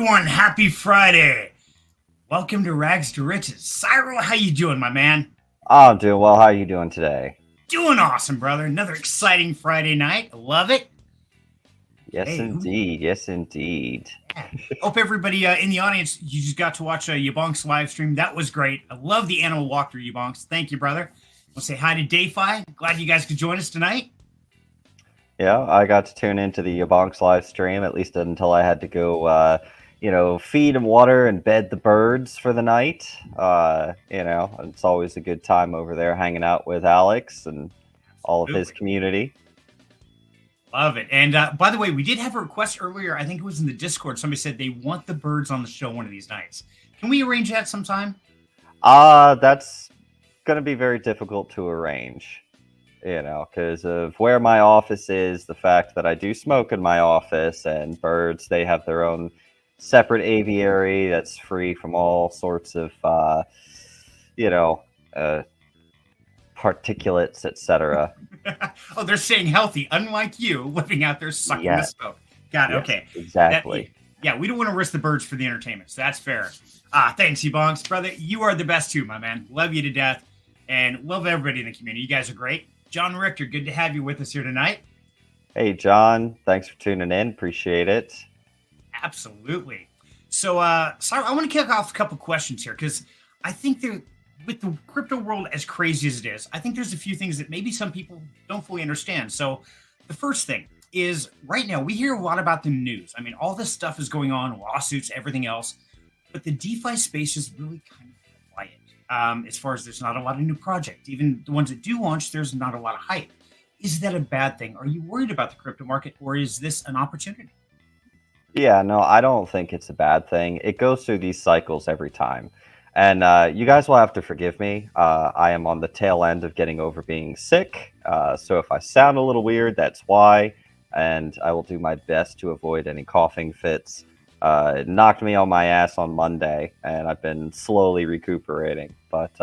everyone, happy Friday. Welcome to Rags to Riches. Cyril, how you doing, my man? I'm doing well. How are you doing today? Doing awesome, brother. Another exciting Friday night. I love it. Yes, Hey, indeed. Yes, indeed. yeah. Hope everybody in the audience, you just got to watch Yabonk's live stream. That was great. I love the animal walkthrough, Yabonks. Thank you, brother. We'll say hi to DayFi. Glad you guys could join us tonight. Yeah, I got to tune into the Bonks live stream, at least until I had to go, feed and water and bed the birds for the night. It's always a good time over there hanging out with Alex and all of his community. Love it. And by the way, we did have a request earlier. I think it was in the Discord. Somebody said they want the birds on the show one of these nights. Can we arrange that sometime? That's going to be very difficult to arrange, because of where my office is, the fact that I do smoke in my office, and birds, they have their own separate aviary that's free from all sorts of, particulates, etc. Oh, they're staying healthy, unlike you living out there sucking the smoke. Got it. Yes, okay. Exactly. We don't want to risk the birds for the entertainment, so that's fair. Thanks, you bonks. Brother, you are the best too, my man. Love you to death and love everybody in the community. You guys are great. John Richter, good to have you with us here tonight. Hey, John. Thanks for tuning in. Appreciate it. Absolutely. So, sorry, I want to kick off a couple questions here because I think with the crypto world as crazy as it is, I think there's a few things that maybe some people don't fully understand. So the first thing is right now we hear a lot about the news. I mean, all this stuff is going on, lawsuits, everything else, but the DeFi space is really kind of quiet. As far as there's not a lot of new projects, even the ones that do launch, there's not a lot of hype. Is that a bad thing? Are you worried about the crypto market, or is this an opportunity? Yeah, no, I don't think it's a bad thing. It goes through these cycles every time. And you guys will have to forgive me. I am on the tail end of getting over being sick. So if I sound a little weird, that's why. And I will do my best to avoid any coughing fits. It knocked me on my ass on Monday, and I've been slowly recuperating. But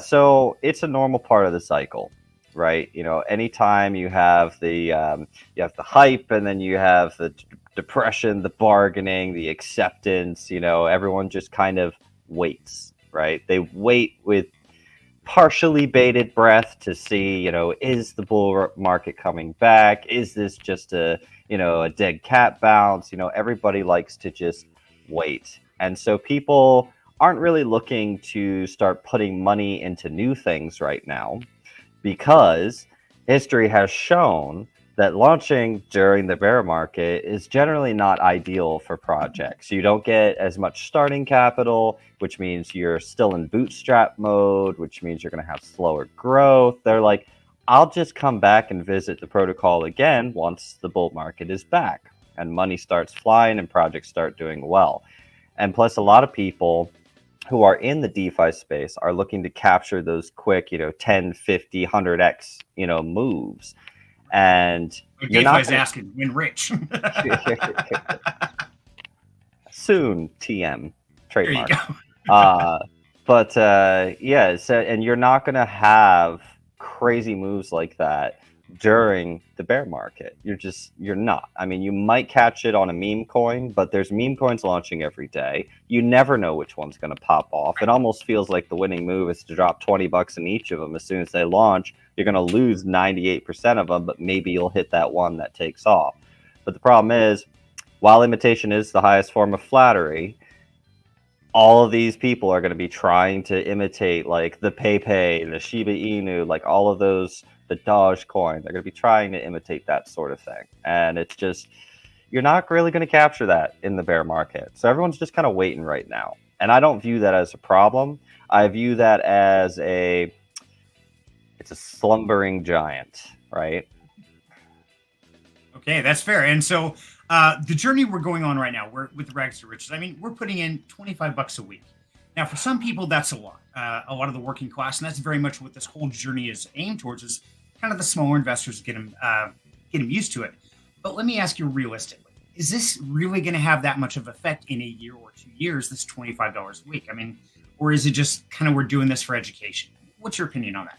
so it's a normal part of the cycle, right? Anytime you have the hype, and then you have the depression, the bargaining, the acceptance, everyone just kind of waits, right? They wait with partially bated breath to see, is the bull market coming back? Is this just a dead cat bounce? Everybody likes to just wait. And so people aren't really looking to start putting money into new things right now, because history has shown that launching during the bear market is generally not ideal for projects. You don't get as much starting capital, which means you're still in bootstrap mode, which means you're going to have slower growth. They're like, I'll just come back and visit the protocol again once the bull market is back and money starts flying and projects start doing well. And plus, a lot of people who are in the DeFi space are looking to capture those quick, 10, 50, 100x, moves. And you're not asking when rich. Soon, TM trademark. There you go. And you're not going to have crazy moves like that during the bear market. You're not. I mean, you might catch it on a meme coin, but there's meme coins launching every day. You never know which one's going to pop off. It almost feels like the winning move is to drop $20 in each of them as soon as they launch. You're going to lose 98% of them, but maybe you'll hit that one that takes off. But the problem is, while imitation is the highest form of flattery, all of these people are going to be trying to imitate like the Pepe, the Shiba Inu, like all of those, the Dogecoin. They're going to be trying to imitate that sort of thing. And it's just, you're not really going to capture that in the bear market. So everyone's just kind of waiting right now. And I don't view that as a problem. I view that as it's a slumbering giant, right? Okay, that's fair. And so the journey we're going on right now, we're with the Rags to Riches. I mean, we're putting in $25 a week. Now, for some people, that's a lot. A lot of the working class, and that's very much what this whole journey is aimed towards, is kind of the smaller investors get them used to it. But let me ask you realistically, is this really going to have that much of effect in a year or 2 years, this $25 a week? I mean, or is it just kind of we're doing this for education? What's your opinion on that?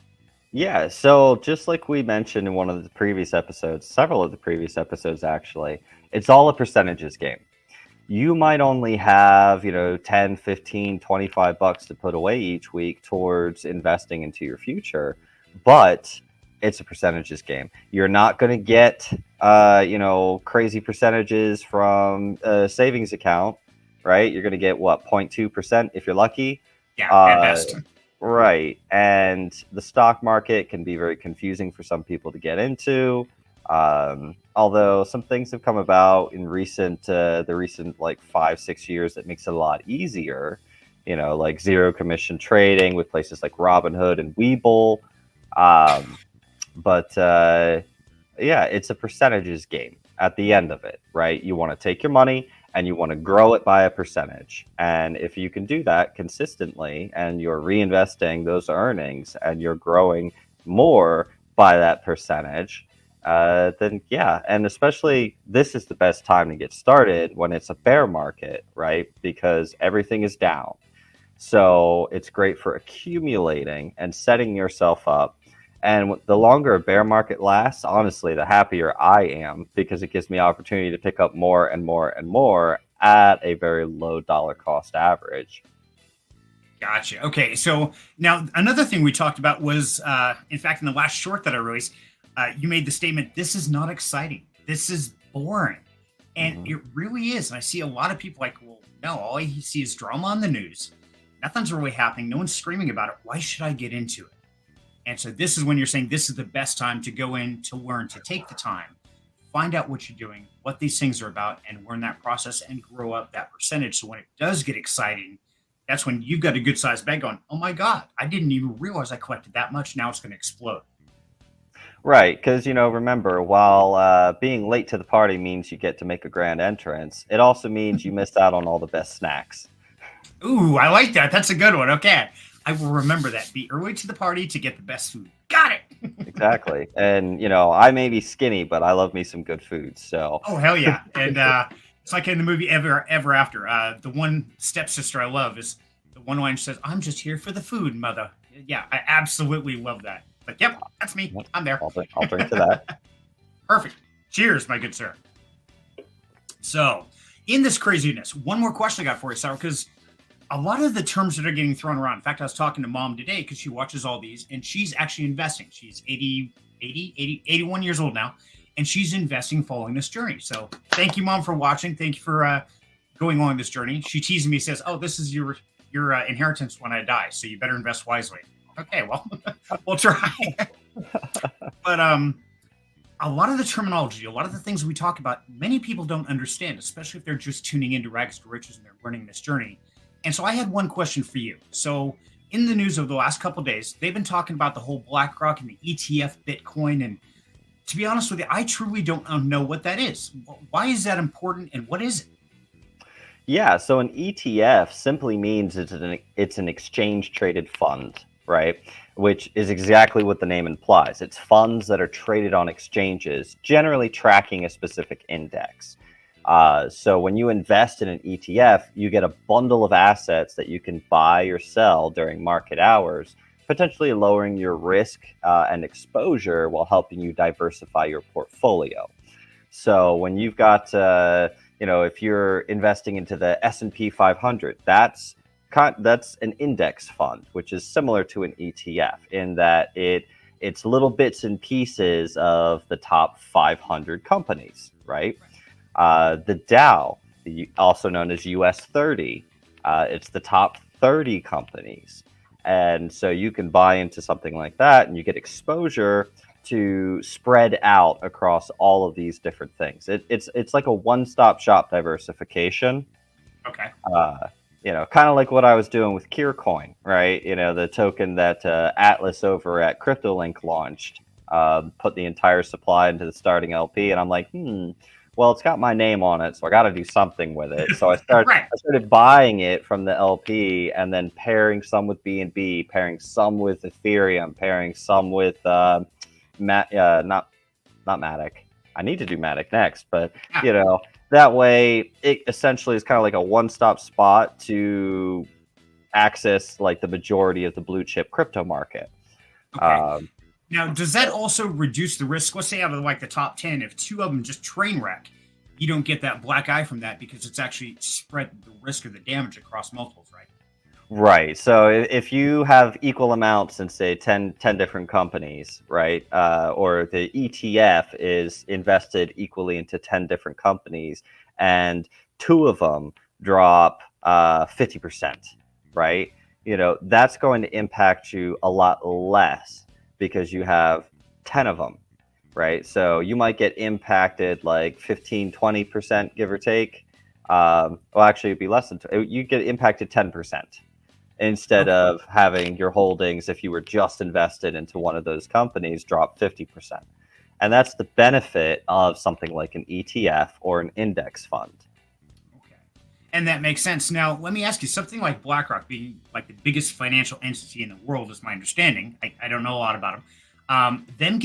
Yeah, so just like we mentioned in one of the previous episodes, several of the previous episodes actually, it's all a percentages game. you might only have, 10, 15, $25 to put away each week towards investing into your future, but it's a percentages game. You're not going to get, crazy percentages from a savings account, right? You're going to get what, 0.2% if you're lucky. Yeah, at best. Right. And the stock market can be very confusing for some people to get into. Although some things have come about in the recent like 5-6 years that makes it a lot easier, like zero commission trading with places like Robinhood and Webull. But yeah, it's a percentages game at the end of it, right? You want to take your money and you want to grow it by a percentage. And if you can do that consistently and you're reinvesting those earnings and you're growing more by that percentage, then yeah. And especially this is the best time to get started when it's a bear market, right? Because everything is down. So it's great for accumulating and setting yourself up. And the longer a bear market lasts, honestly, the happier I am, because it gives me opportunity to pick up more and more and more at a very low dollar cost average. Gotcha. Okay. So now another thing we talked about was, in fact, in the last short that I released, you made the statement, this is not exciting. This is boring. And it really is. And I see a lot of people like, well, no, all I see is drama on the news. Nothing's really happening. No one's screaming about it. Why should I get into it? And so this is when you're saying this is the best time to go in, to learn, to take the time, find out what you're doing, what these things are about, and learn that process and grow up that percentage. So when it does get exciting, that's when you've got a good sized bag going, oh my God, I didn't even realize I collected that much. Now it's going to explode. Right, because remember, while being late to the party means you get to make a grand entrance, it also means you missed out on all the best snacks. Ooh, I like that. That's a good one. Okay. I will remember that. Be early to the party to get the best food. Got it. Exactly. And I may be skinny, but I love me some good food. So Oh, hell yeah. And it's like in the movie Ever After. The one stepsister I love is the one line says, I'm just here for the food, mother. Yeah, I absolutely love that. But yep, that's me. I'm there. I'll drink to that. Perfect. Cheers, my good sir. So, in this craziness, one more question I got for you, Cyril, because a lot of the terms that are getting thrown around. In fact, I was talking to mom today because she watches all these and she's actually investing. She's 81 years old now, and she's investing following this journey. So thank you, mom, for watching. Thank you for going on this journey. She teases me, says, oh, this is your inheritance when I die. So you better invest wisely. Okay, well, we'll try. But a lot of the terminology, a lot of the things we talk about, many people don't understand, especially if they're just tuning into Rags to Riches and they're learning this journey. And so I had one question for you. So in the news over the last couple of days, they've been talking about the whole BlackRock and the ETF Bitcoin. And to be honest with you, I truly don't know what that is. Why is that important and what is it? Yeah, so an ETF simply means it's an exchange traded fund, right? Which is exactly what the name implies. It's funds that are traded on exchanges, generally tracking a specific index. So when you invest in an ETF, you get a bundle of assets that you can buy or sell during market hours, potentially lowering your risk and exposure while helping you diversify your portfolio. So when you've got, if you're investing into the S&P 500, that's an index fund, which is similar to an ETF in that it's little bits and pieces of the top 500 companies, right? The Dow, also known as US 30, it's the top 30 companies. And so you can buy into something like that and you get exposure to spread out across all of these different things. It's like a one-stop shop diversification. Okay. Kind of like what I was doing with Kiercoin, right? The token that Atlas over at CryptoLink launched, put the entire supply into the starting LP. And I'm like, well, it's got my name on it, so I got to do something with it. So I started buying it from the LP and then pairing some with BNB, pairing some with Ethereum, pairing some with not Matic. I need to do Matic next, but that way it essentially is kind of like a one-stop spot to access like the majority of the blue chip crypto market. Okay. Now, does that also reduce the risk? Let's say out of like the top 10, if two of them just train wreck, you don't get that black eye from that because it's actually spread the risk or the damage across multiples, right? Right. So if you have equal amounts in, say, 10 different companies, right, or the ETF is invested equally into 10 different companies, and two of them drop 50%, right? That's going to impact you a lot less because you have 10 of them, right? So you might get impacted like 15, 20%, give or take. Well, actually, it'd be less than, you get impacted 10% instead Okay. of having your holdings, if you were just invested into one of those companies, drop 50%. And that's the benefit of something like an ETF or an index fund. Okay. And that makes sense. Now, let me ask you something like BlackRock being like the biggest financial entity in the world, is my understanding. I don't know a lot about them. Them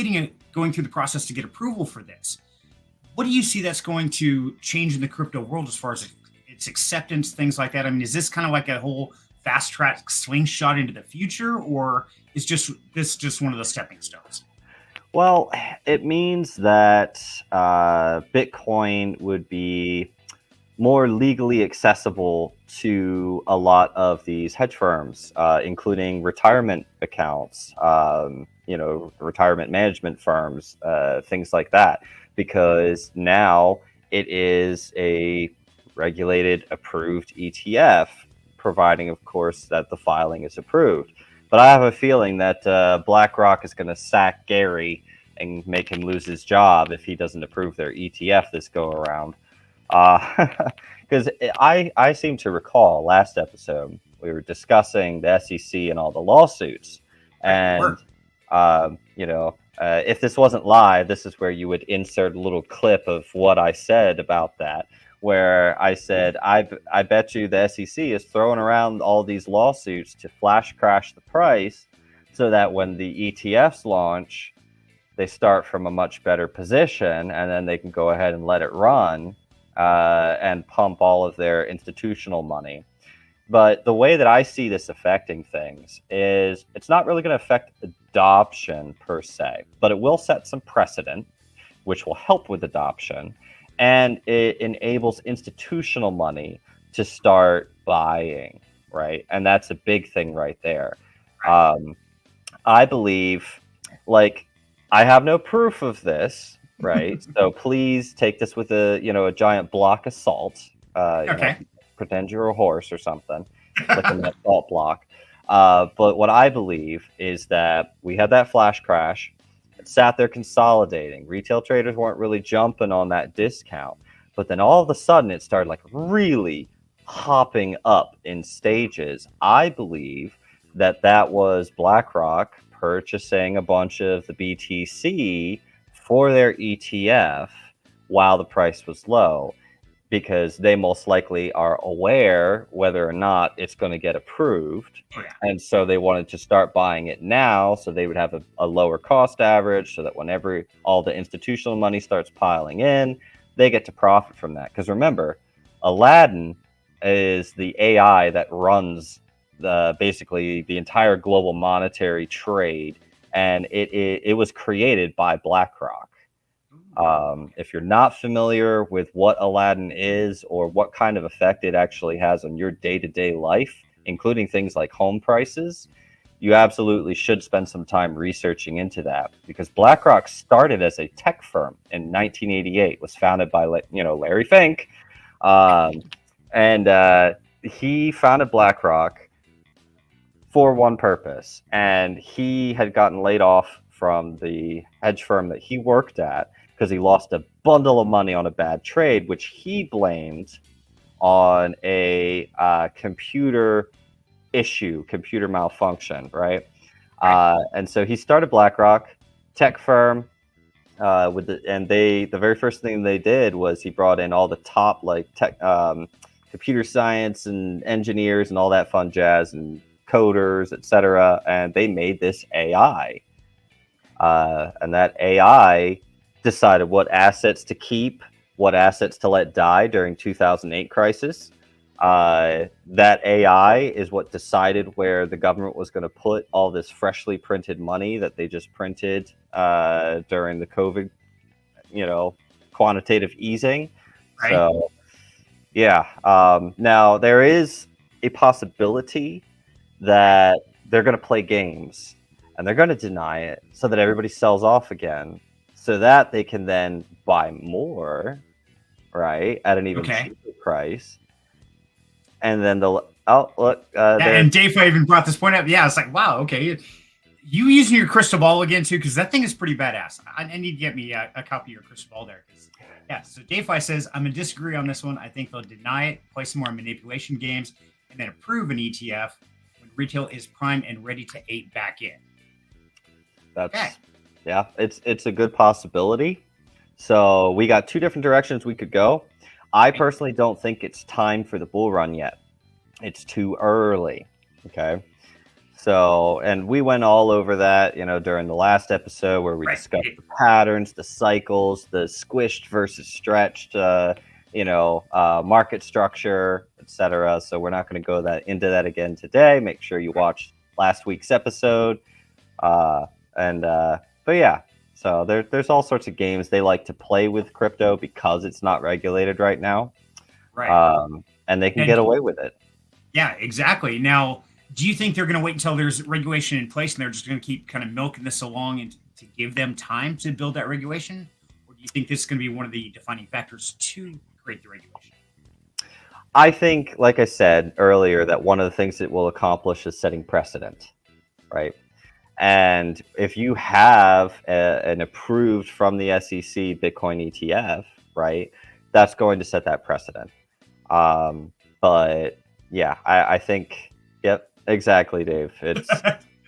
going through the process to get approval for this. What do you see that's going to change in the crypto world as far as its acceptance, things like that? I mean, is this kind of like a whole fast track slingshot into the future, or is this just one of the stepping stones? Well, it means that Bitcoin would be more legally accessible to a lot of these hedge firms, including retirement accounts, retirement management firms, things like that, because now it is a regulated, approved ETF, providing, of course, that the filing is approved. But I have a feeling that BlackRock is going to sack Gary and make him lose his job if he doesn't approve their ETF this go around. Because I seem to recall last episode we were discussing the SEC and all the lawsuits, Right, we and were. if this wasn't live, this is where you would insert a little clip of what I said about that, where I said I bet you the SEC is throwing around all these lawsuits to flash crash the price, so that when the ETFs launch, they start from a much better position, and then they can go ahead and let it run and pump all of their institutional money. But the way that I see this affecting things is it's not really going to affect adoption per se, but it will set some precedent, which will help with adoption, and it enables institutional money to start buying, right? And that's a big thing right there. I believe, like, I have no proof of this, right? So please take this with a giant block of salt. Okay. Pretend you're a horse or something, licking that salt block. But what I believe is that we had that flash crash. It sat there consolidating. Retail traders weren't really jumping on that discount, but then all of a sudden it started like really hopping up in stages. I believe that was BlackRock purchasing a bunch of the BTC for their ETF while the price was low, because they most likely are aware whether or not it's going to get approved. Oh, yeah. And so they wanted to start buying it now so they would have a lower cost average, so that whenever all the institutional money starts piling in, they get to profit from that. Because remember, Aladdin is the AI that runs basically the entire global monetary trade, and it was created by BlackRock. If you're not familiar with what Aladdin is or what kind of effect it actually has on your day-to-day life, including things like home prices, you absolutely should spend some time researching into that, because BlackRock started as a tech firm in 1988, was founded by Larry Fink, and he founded BlackRock for one purpose, and he had gotten laid off from the hedge firm that he worked at because he lost a bundle of money on a bad trade, which he blamed on a computer malfunction, right? And so he started BlackRock, tech firm, the very first thing they did was he brought in all the top tech, computer science and engineers and all that fun jazz and coders, etc. And they made this AI, and that AI decided what assets to keep, what assets to let die during 2008 crisis. That AI is what decided where the government was going to put all this freshly printed money that they just printed during the COVID, quantitative easing. Right. So, yeah. Now, there is a possibility that they're going to play games and they're going to deny it so that everybody sells off again so that they can then buy more, right, at an even Okay. cheaper price. And then they'll, oh, look, And Dave even brought this point up. Yeah, it's like, wow, okay. You using your crystal ball again, too, because that thing is pretty badass. I need to get me a copy of your crystal ball there. Yeah, so DeFi says, I'm going to disagree on this one. I think they'll deny it, play some more manipulation games, and then approve an ETF when retail is primed and ready to ape back in. That's okay. Yeah, it's a good possibility. So we got two different directions we could go. I personally don't think it's time for the bull run yet. It's too early. Okay. So, and we went all over that, during the last episode where we discussed the patterns, the cycles, the squished versus stretched, market structure, etc. So we're not going to go into that again today. Make sure you watch last week's episode. But yeah, so there's all sorts of games they like to play with crypto because it's not regulated right now. Right. And they can get away with it. Yeah, exactly. Now, do you think they're going to wait until there's regulation in place and they're just going to keep kind of milking this along and to give them time to build that regulation? Or do you think this is going to be one of the defining factors to create the regulation? I think, like I said earlier, that one of the things it will accomplish is setting precedent, right? And if you have an approved from the SEC Bitcoin ETF, right, that's going to set that precedent. But yeah, I think, yep, exactly, Dave. It's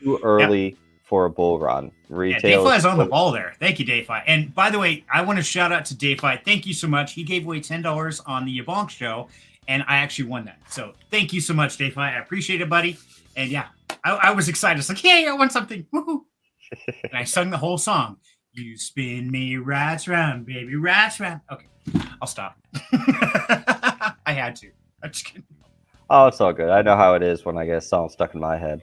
too early for a bull run. Retail. DeFi is on the ball there. Thank you, DeFi. And by the way, I want to shout out to DeFi. Thank you so much. He gave away $10 on the Embark show, and I actually won that. So thank you so much, DeFi. I appreciate it, buddy. And yeah, I was excited. It's like, hey, I won something. Woohoo. And I sung the whole song. You spin me rats round, baby, rats round. Okay, I'll stop. I had to. I'm just kidding. Oh, it's all good. I know how it is when I get a song stuck in my head.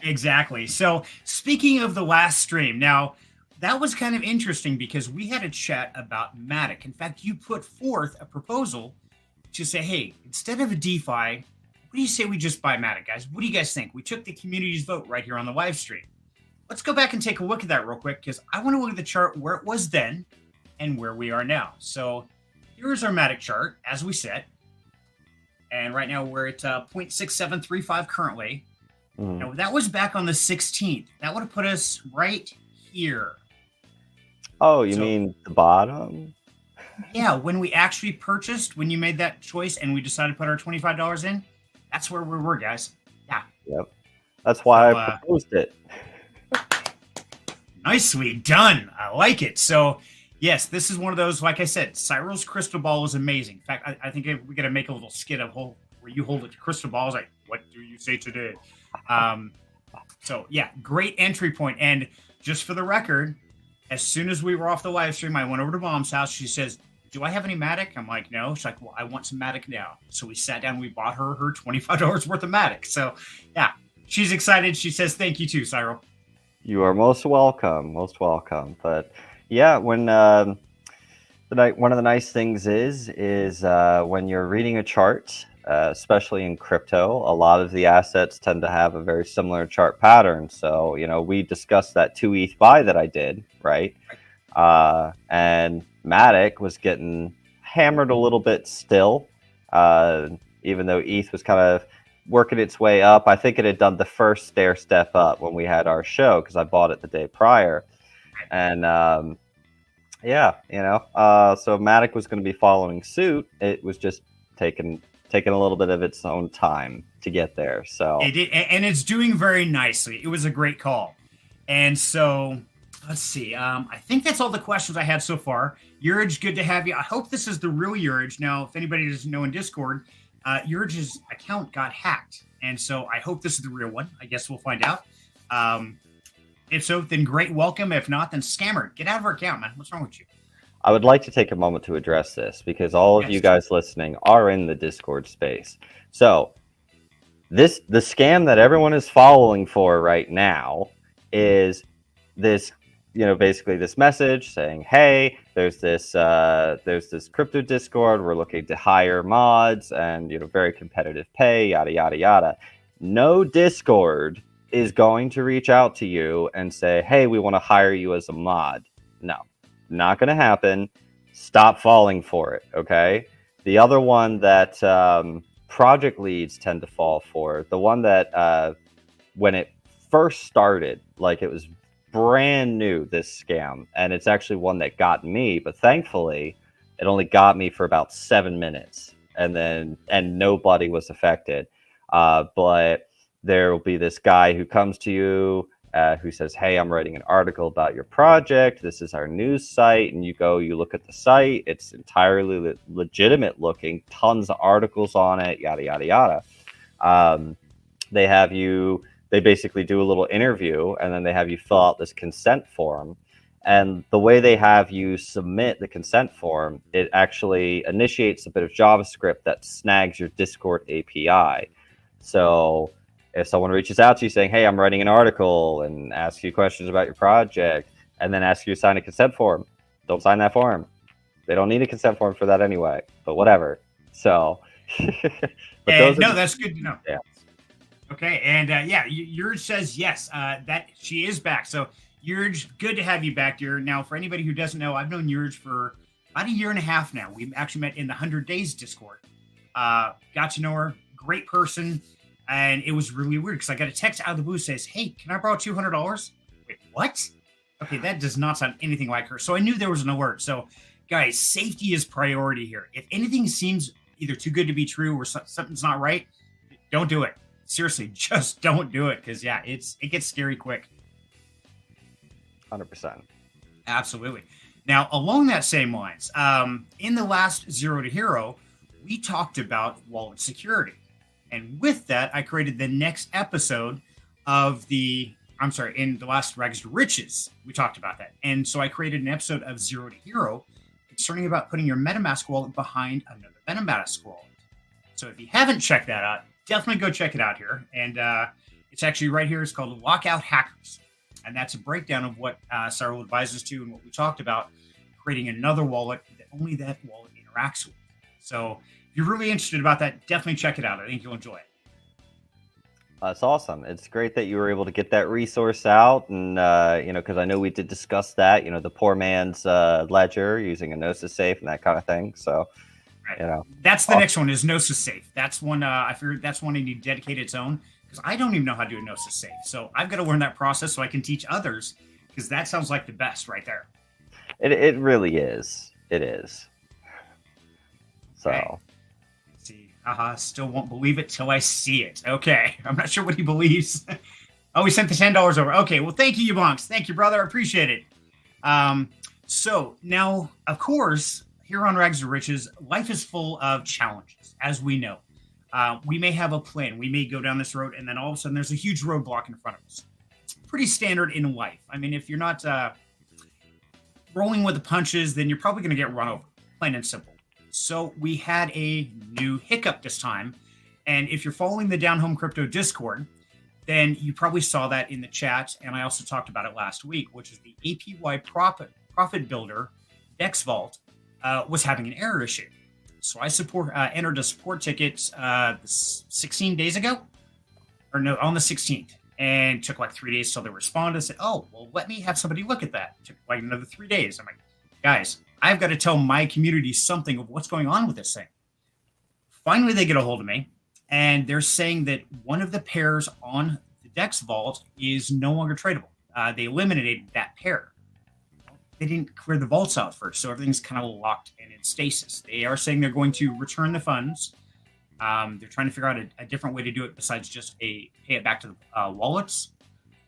Exactly. So speaking of the last stream, now that was kind of interesting because we had a chat about Matic. In fact, you put forth a proposal to say, hey, instead of a DeFi, what do you say we just buy Matic, guys? What do you guys think? We took the community's vote right here on the live stream. Let's go back and take a look at that real quick because I want to look at the chart where it was then and where we are now. So here's our Matic chart, as we said. And right now we're at 0.6735 currently. Now, that was back on the 16th. That would have put us right here. Oh, you mean the bottom? Yeah, when we actually purchased, when you made that choice and we decided to put our $25 in, that's where we were, guys. Yeah. Yep. That's why I proposed it. Nicely done. I like it. So, yes, this is one of those, like I said, Cyril's crystal ball is amazing. In fact, I think we got to make a little skit of where you hold it to crystal balls. Like, what do you say today? So, yeah, great entry point. And just for the record, as soon as we were off the live stream, I went over to Mom's house. She says, do I have any Matic? I'm like, no. She's like, well, I want some Matic now. So we sat down. We bought her $25 worth of Matic. So, yeah, she's excited. She says, thank you too, Cyril. You are most welcome. Most welcome. But, yeah, when one of the nice things is when you're reading a chart, especially in crypto, a lot of the assets tend to have a very similar chart pattern. So, we discussed that 2 ETH buy that I did, right? And Matic was getting hammered a little bit still, even though ETH was kind of working its way up. I think it had done the first stair step up when we had our show because I bought it the day prior. And so Matic was going to be following suit. It was just taking a little bit of its own time to get there. So it did, and it's doing very nicely. It was a great call. And so let's see. I think that's all the questions I had so far. Urge, good to have you. I hope this is the real Urge. Now, if anybody doesn't know in Discord, Urge's account got hacked. And so I hope this is the real one. I guess we'll find out. If so, then great welcome. If not, then scammer. Get out of our account, man. What's wrong with you? I would like to take a moment to address this because all of you guys listening are in the Discord space. So the scam that everyone is following for right now is this basically this message saying, hey, there's this crypto Discord. We're looking to hire mods and, very competitive pay, yada, yada, yada. No Discord is going to reach out to you and say, hey, we want to hire you as a mod. No, not going to happen. Stop falling for it. Okay. The other one that project leads tend to fall for, the one that when it first started, like it was brand new, this scam, and it's actually one that got me, but thankfully it only got me for about 7 minutes, and nobody was affected. But there will be this guy who comes to you who says, hey, I'm writing an article about your project, this is our news site, and you look at the site, it's entirely legitimate looking, tons of articles on it, yada, yada, yada. They basically do a little interview, and then they have you fill out this consent form. And the way they have you submit the consent form, it actually initiates a bit of JavaScript that snags your Discord API. So if someone reaches out to you saying, hey, I'm writing an article, and asks you questions about your project, and then asks you to sign a consent form, don't sign that form. They don't need a consent form for that anyway, but whatever. So, that's good to know. Yeah. Okay, and Yurge says yes, that she is back. So Yurge, good to have you back, dear. Now, for anybody who doesn't know, I've known Yurge for about a year and a half now. We actually met in the 100 Days Discord. Got to know her, great person, and it was really weird because I got a text out of the blue that says, hey, can I borrow $200? Wait, what? Okay, that does not sound anything like her. So I knew there was an alert. So, guys, safety is priority here. If anything seems either too good to be true or something's not right, don't do it. Seriously, just don't do it because, it gets scary quick. 100%. Absolutely. Now, along that same lines, in the last Zero to Hero, we talked about wallet security. And with that, I created the next episode in the last Rags to Riches, we talked about that. And so I created an episode of Zero to Hero concerning about putting your MetaMask wallet behind another MetaMask wallet. So if you haven't checked that out, definitely go check it out here. And it's actually right here. It's called Lockout Hackers. And that's a breakdown of what Cyril advises to and what we talked about, creating another wallet that only that wallet interacts with. So if you're really interested about that, definitely check it out. I think you'll enjoy it. That's awesome. It's great that you were able to get that resource out. And, because I know we did discuss that, the poor man's ledger using a Gnosis safe and that kind of thing. So, right. That's the next one is Gnosis safe. That's one I figured that's one I need to dedicate its own because I don't even know how to do a Gnosis safe. So I've got to learn that process so I can teach others because that sounds like the best right there. It really is. It is. So. Okay. Let's see. Still won't believe it till I see it. Okay. I'm not sure what he believes. Oh, he sent the $10 over. Okay. Well, thank you, Bonks. Thank you, brother. I appreciate it. So now, of course, here on Rags to Riches, life is full of challenges, as we know. We may have a plan. We may go down this road, and then all of a sudden there's a huge roadblock in front of us. It's pretty standard in life. I mean, if you're not rolling with the punches, then you're probably going to get run over, plain and simple. So we had a new hiccup this time. And if you're following the Down Home Crypto Discord, then you probably saw that in the chat. And I also talked about it last week, which is the APY profit builder Dex Vault was having an error issue. So I entered a support ticket 16 days ago, or no, on the 16th, and took like 3 days till they responded. I said, oh, well, let me have somebody look at that. It took like another 3 days. I'm like, guys, I've got to tell my community something of what's going on with this thing. Finally, they get a hold of me, and they're saying that one of the pairs on the Dex Vault is no longer tradable. They eliminated that pair. They didn't clear the vaults out first, so everything's kind of locked and in stasis. They are saying they're going to return the funds. They're trying to figure out a different way to do it besides just pay it back to the wallets.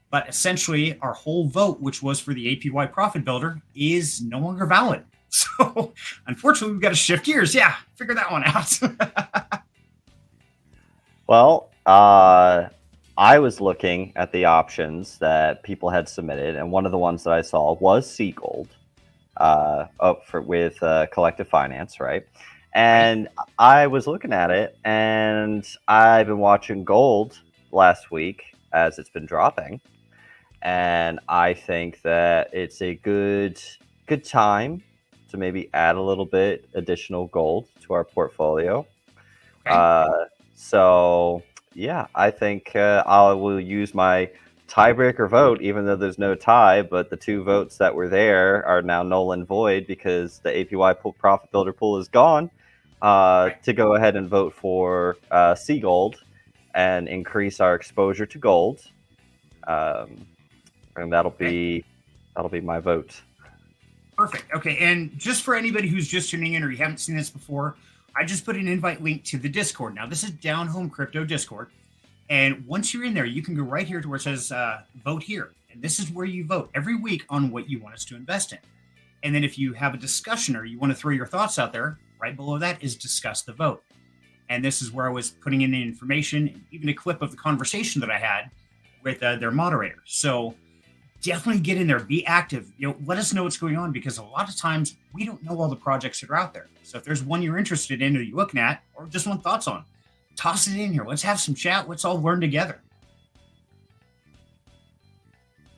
But essentially, our whole vote, which was for the APY profit builder, is no longer valid. So, unfortunately, we've got to shift gears. Yeah, figure that one out. Well, I was looking at the options that people had submitted, and one of the ones that I saw was Sea Gold with Collective Finance, right? And I was looking at it, and I've been watching gold last week as it's been dropping. and I think that it's a good time to maybe add a little bit additional gold to our portfolio. Okay. So yeah, I think I will use my tiebreaker vote, even though there's no tie. But the two votes that were there are now null and void because the APY profit builder pool is gone. Right. To go ahead and vote for C Gold and increase our exposure to gold, and Okay. that'll be my vote. Perfect. Okay. And just for anybody who's just tuning in or you haven't seen this before, I just put an invite link to the Discord. Now, this is Down Home Crypto Discord. And once you're in there, you can go right here to where it says vote here. And this is where you vote every week on what you want us to invest in. And then if you have a discussion or you want to throw your thoughts out there, right below that is discuss the vote. And this is where I was putting in the information, even a clip of the conversation that I had with their moderator. So definitely get in there, be active. Let us know what's going on because a lot of times we don't know all the projects that are out there. So if there's one you're interested in or you're looking at or just want thoughts on, toss it in here. Let's have some chat. Let's all learn together.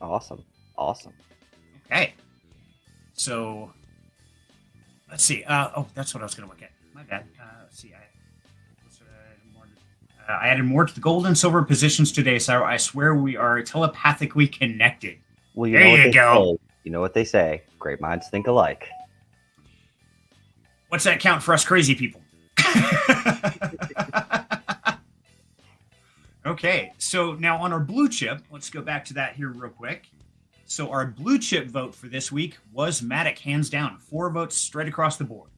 Awesome. Okay. So let's see. That's what I was going to look at. My bad. Let's see. I added more to the gold and silver positions today, so I swear we are telepathically connected. Well, There you go. You know what they say. Great minds think alike. What's that count for us crazy people? Okay, so now on our blue chip, let's go back to that here real quick. So our blue chip vote for this week was Matic, hands down. 4 votes straight across the board.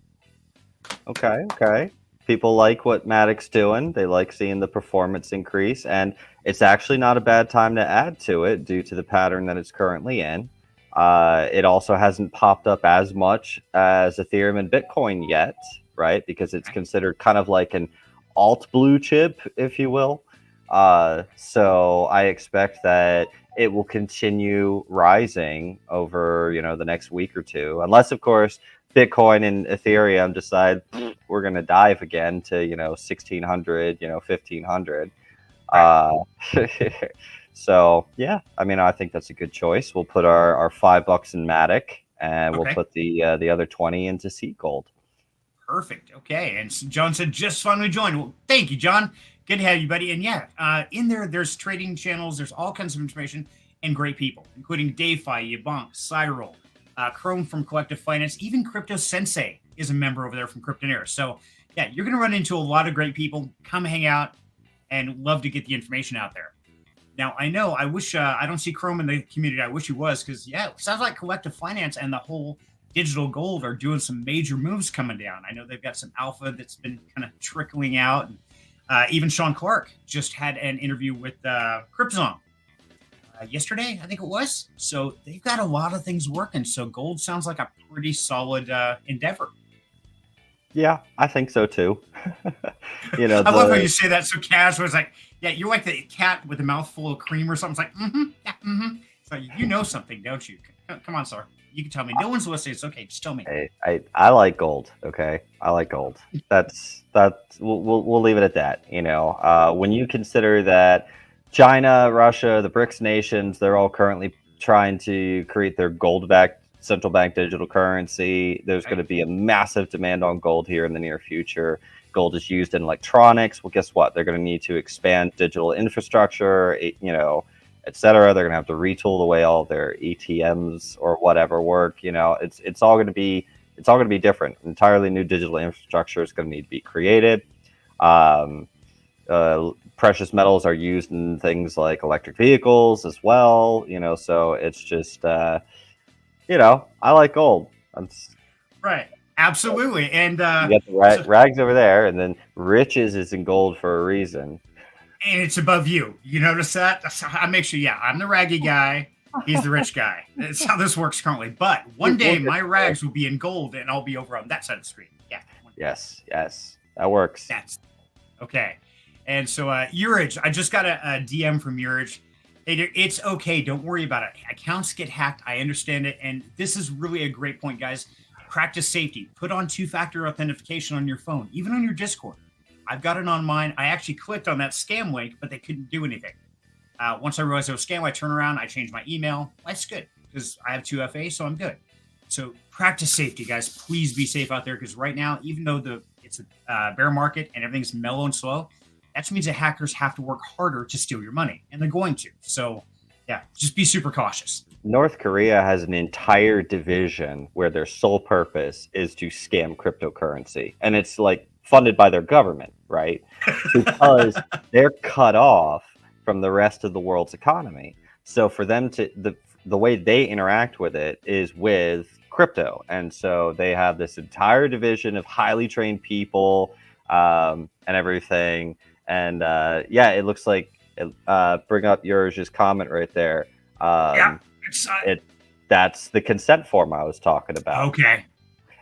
Okay. People like what Matic's doing. They like seeing the performance increase, and it's actually not a bad time to add to it due to the pattern that it's currently in. It also hasn't popped up as much as Ethereum and Bitcoin yet, right? Because it's considered kind of like an alt blue chip, if you will. So I expect that it will continue rising over, the next week or two, unless, of course, Bitcoin and Ethereum decide we're going to dive again to, 1600, 1500. So yeah, I think that's a good choice. We'll put our $5 in Matic, and we'll put the other 20 into Seed Gold. Perfect. Okay. And John said just finally joined. Well, thank you, John. Good to have you, buddy. And yeah, in there's trading channels. There's all kinds of information and great people, including DeFi, Embark, Cyril, Chrome from Collective Finance, even Crypto Sensei is a member over there from Cryptonaire. So yeah, you're going to run into a lot of great people. Come hang out and love to get the information out there. Now, I wish I don't see Chrome in the community. I wish he was because, yeah, it sounds like Collective Finance and the whole digital gold are doing some major moves coming down. I know they've got some alpha that's been kind of trickling out. And, even Sean Clark just had an interview with Cryptozone yesterday, I think it was. So they've got a lot of things working. So gold sounds like a pretty solid endeavor. Yeah, I think so too. I love how you say that so casual. It's like, yeah, you're like the cat with a mouthful of cream or something. It's like, yeah, So you know something, don't you? Come on, sir. You can tell me. No one's listening. It's okay. Just tell me. I like gold. Okay, I like gold. That's we'll leave it at that. When you consider that China, Russia, the BRICS nations, they're all currently trying to create their gold-backed central bank digital currency. There's going to be a massive demand on gold here in the near future. Gold is used in electronics. Well, guess what? They're going to need to expand digital infrastructure, et cetera. They're going to have to retool the way all their ATMs or whatever work. It's all going to be different. Entirely new digital infrastructure is going to need to be created. Precious metals are used in things like electric vehicles as well. So it's just I like gold. Right. Absolutely. And you got the rags over there, and then riches is in gold for a reason. And it's above you. You notice that? I make sure, I'm the raggy guy. He's the rich guy. That's how this works currently. But one day my rags will be in gold and I'll be over on that side of the screen. Yeah. Yes. That works. That's okay. And so Urage, I just got a DM from Urage. It's okay. Don't worry about it. Accounts get hacked. I understand it. And this is really a great point, guys. Practice safety. Put on 2-factor authentication on your phone, even on your Discord. I've got it on mine. I actually clicked on that scam link, but they couldn't do anything. Once I realized it was scam, I turn around, I change my email. Life's good because I have 2FA, so I'm good. So practice safety, guys. Please be safe out there because right now, even though it's a bear market and everything's mellow and slow, that just means that hackers have to work harder to steal your money, and they're going to. So, yeah, just be super cautious. North Korea has an entire division where their sole purpose is to scam cryptocurrency. And it's like funded by their government, right? Because they're cut off from the rest of the world's economy. So for them to the way they interact with it is with crypto. And so they have this entire division of highly trained people and everything. And yeah, it looks like bring up yours comment right there. Yeah. That's the consent form I was talking about. Okay.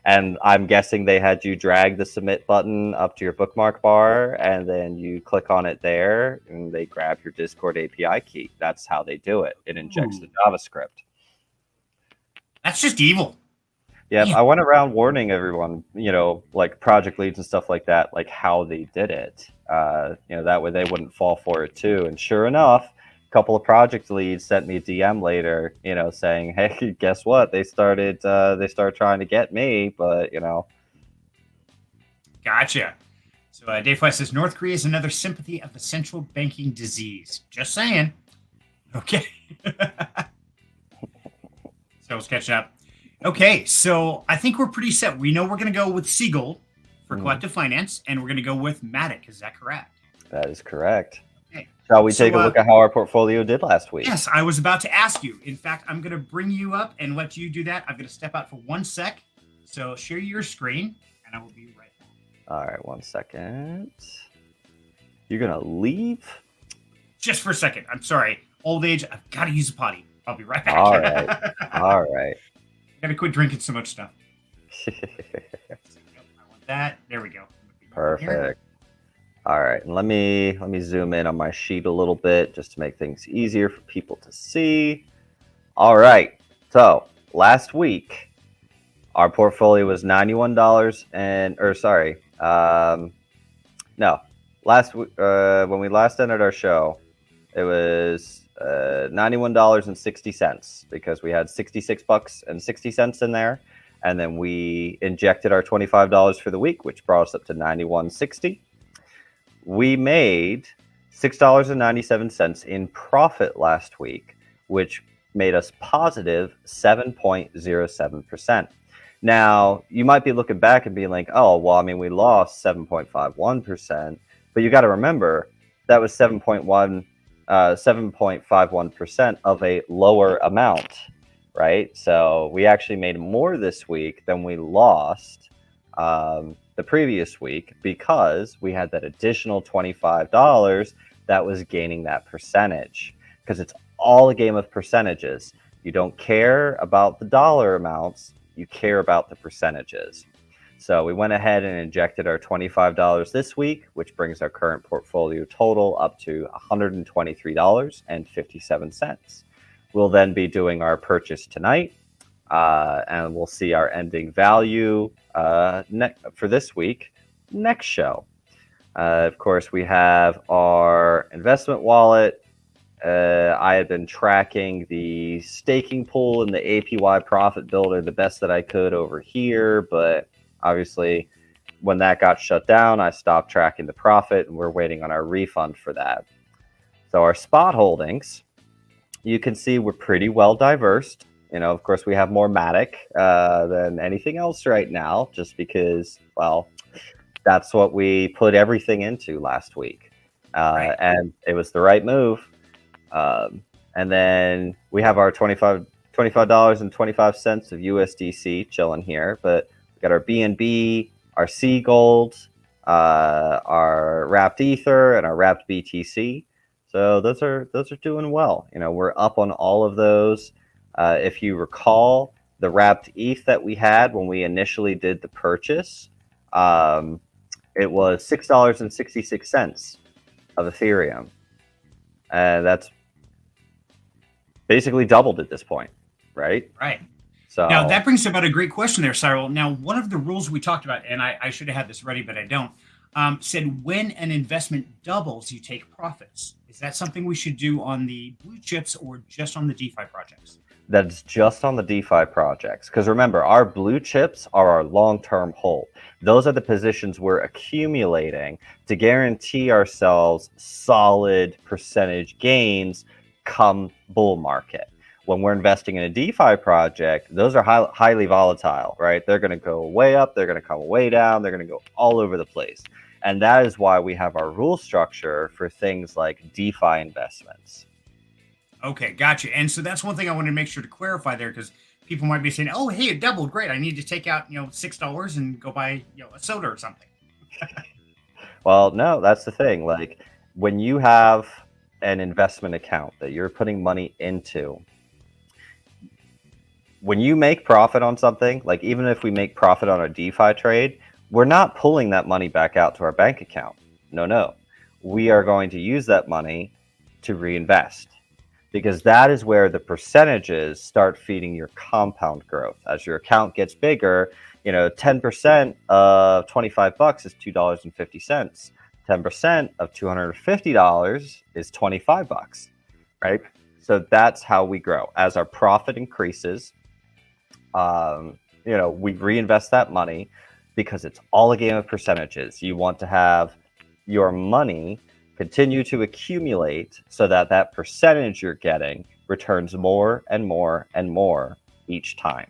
And I'm guessing they had you drag the submit button up to your bookmark bar, and then you click on it there, and they grab your Discord API key. That's how they do it. It injects the JavaScript. That's just evil. Yeah, I went around warning everyone, like project leads and stuff like that, like how they did it. That way they wouldn't fall for it too. And sure enough, couple of project leads sent me a DM later, saying, "Hey, guess what? They started trying to get me, but Gotcha. So Dayfly says North Korea is another sympathy of the central banking disease. Just saying. Okay. So let's catch up. Okay, so I think we're pretty set. We know we're going to go with Seagold for collective finance, and we're going to go with Matic. Is that correct? That is correct. Shall we take a look at how our portfolio did last week? Yes, I was about to ask you. In fact, I'm going to bring you up and let you do that. I'm going to step out for 1 sec. So share your screen, and I will be right back. All right, 1 second. You're going to leave? Just for a second. I'm sorry. Old age, I've got to use a potty. I'll be right back. All right. All right. Got to quit drinking so much stuff. I want that. There we go. Perfect. All right, and let me zoom in on my sheet a little bit just to make things easier for people to see. All right, so last week our portfolio was $91 last week when we last ended our show, it was $91.60 because we had $66.60 in there, and then we injected our $25 for the week, which brought us up to $91.60. We made $6.97 in profit last week, which made us positive 7.07%. Now, you might be looking back and being like, oh, well, I mean, we lost 7.51%, but you got to remember that was 7.51% of a lower amount, right? So we actually made more this week than we lost the previous week because we had that additional $25 that was gaining that percentage, because it's all a game of percentages. You don't care about the dollar amounts, you care about the percentages. So we went ahead and injected our $25 this week, which brings our current portfolio total up to $123.57. We'll then be doing our purchase tonight, and we'll see our ending value for this week next show. Of course, we have our investment wallet. I had been tracking the staking pool and the APY profit builder the best that I could over here, but obviously when that got shut down, I stopped tracking the profit, and we're waiting on our refund for that. So our spot holdings, you can see we're pretty well diverse. Of course, we have more Matic than anything else right now, just because, well, that's what we put everything into last week. And it was the right move. And then we have our $25.25 of USDC chilling here, but we got our BNB, our Seagold, our wrapped Ether, and our wrapped BTC. So those are doing well. We're up on all of those. If you recall, the wrapped ETH that we had when we initially did the purchase, it was $6.66 of Ethereum. And that's basically doubled at this point, right? Right. So now that brings about a great question there, Cyril. Now, one of the rules we talked about, and I should have had this ready, but I don't. said when an investment doubles, you take profits. Is that something we should do on the blue chips or just on the DeFi projects? That's just on the DeFi projects. Because remember, our blue chips are our long-term hold. Those are the positions we're accumulating to guarantee ourselves solid percentage gains come bull market. When we're investing in a DeFi project, those are highly volatile, right? They're going to go way up, they're going to come way down, they're going to go all over the place. And that is why we have our rule structure for things like DeFi investments. Okay, gotcha. And so that's one thing I wanted to make sure to clarify there, because people might be saying, "Oh, hey, it doubled. Great! I need to take out $6 and go buy a soda or something." Well, no, that's the thing. Like when you have an investment account that you're putting money into, when you make profit on something, like even if we make profit on a DeFi trade, we're not pulling that money back out to our bank account. No. We are going to use that money to reinvest, because that is where the percentages start feeding your compound growth. As your account gets bigger, 10% of $25 is $2.50. 10% of $250 is $25, right? So that's how we grow. As our profit increases, we reinvest that money, because it's all a game of percentages. You want to have your money continue to accumulate so that that percentage you're getting returns more and more and more each time.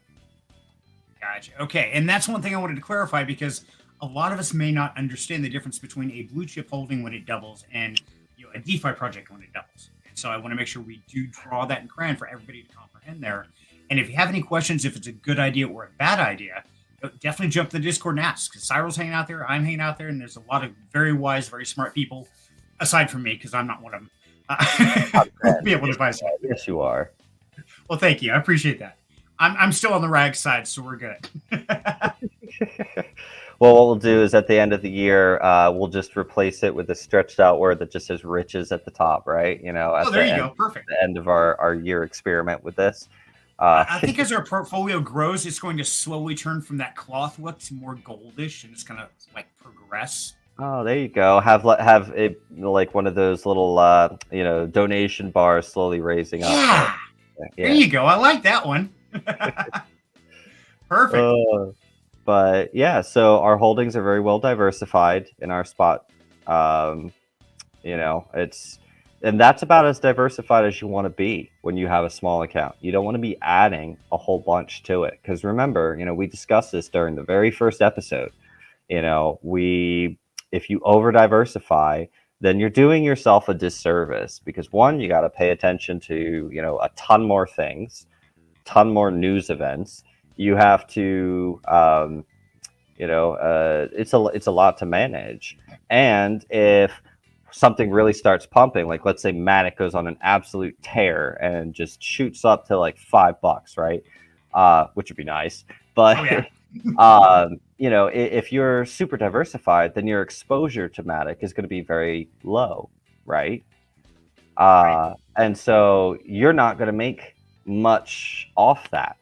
Gotcha. Okay, and that's one thing I wanted to clarify, because a lot of us may not understand the difference between a blue chip holding when it doubles and a DeFi project when it doubles. And so I want to make sure we do draw that in crayon for everybody to comprehend there. And if you have any questions, if it's a good idea or a bad idea, definitely jump to the Discord and ask. Because Cyril's hanging out there, I'm hanging out there, and there's a lot of very wise, very smart people, aside from me, because I'm not one of them. Be able to advise you. Yes, you are. Well, thank you. I appreciate that. I'm still on the rag side, so we're good. Well, what we'll do is at the end of the year, we'll just replace it with a stretched out word that just says riches at the top, right? There you go. Perfect. The end of our year experiment with this. I think as our portfolio grows, it's going to slowly turn from that cloth look to more goldish, and it's going to progress. Oh, there you go. Have it like one of those little donation bars slowly raising up. Yeah. There you go. I like that one. Perfect. But yeah, so our holdings are very well diversified in our spot. And that's about as diversified as you want to be when you have a small account. You don't want to be adding a whole bunch to it, because remember, we discussed this during the very first episode. If you over diversify, then you're doing yourself a disservice, because one, you got to pay attention to a ton more things, ton more news events. You have to it's a lot to manage. And if something really starts pumping, like let's say Matic goes on an absolute tear and just shoots up to like $5, right? Which would be nice. But if you're super diversified, then your exposure to Matic is going to be very low, right? And so you're not going to make much off that.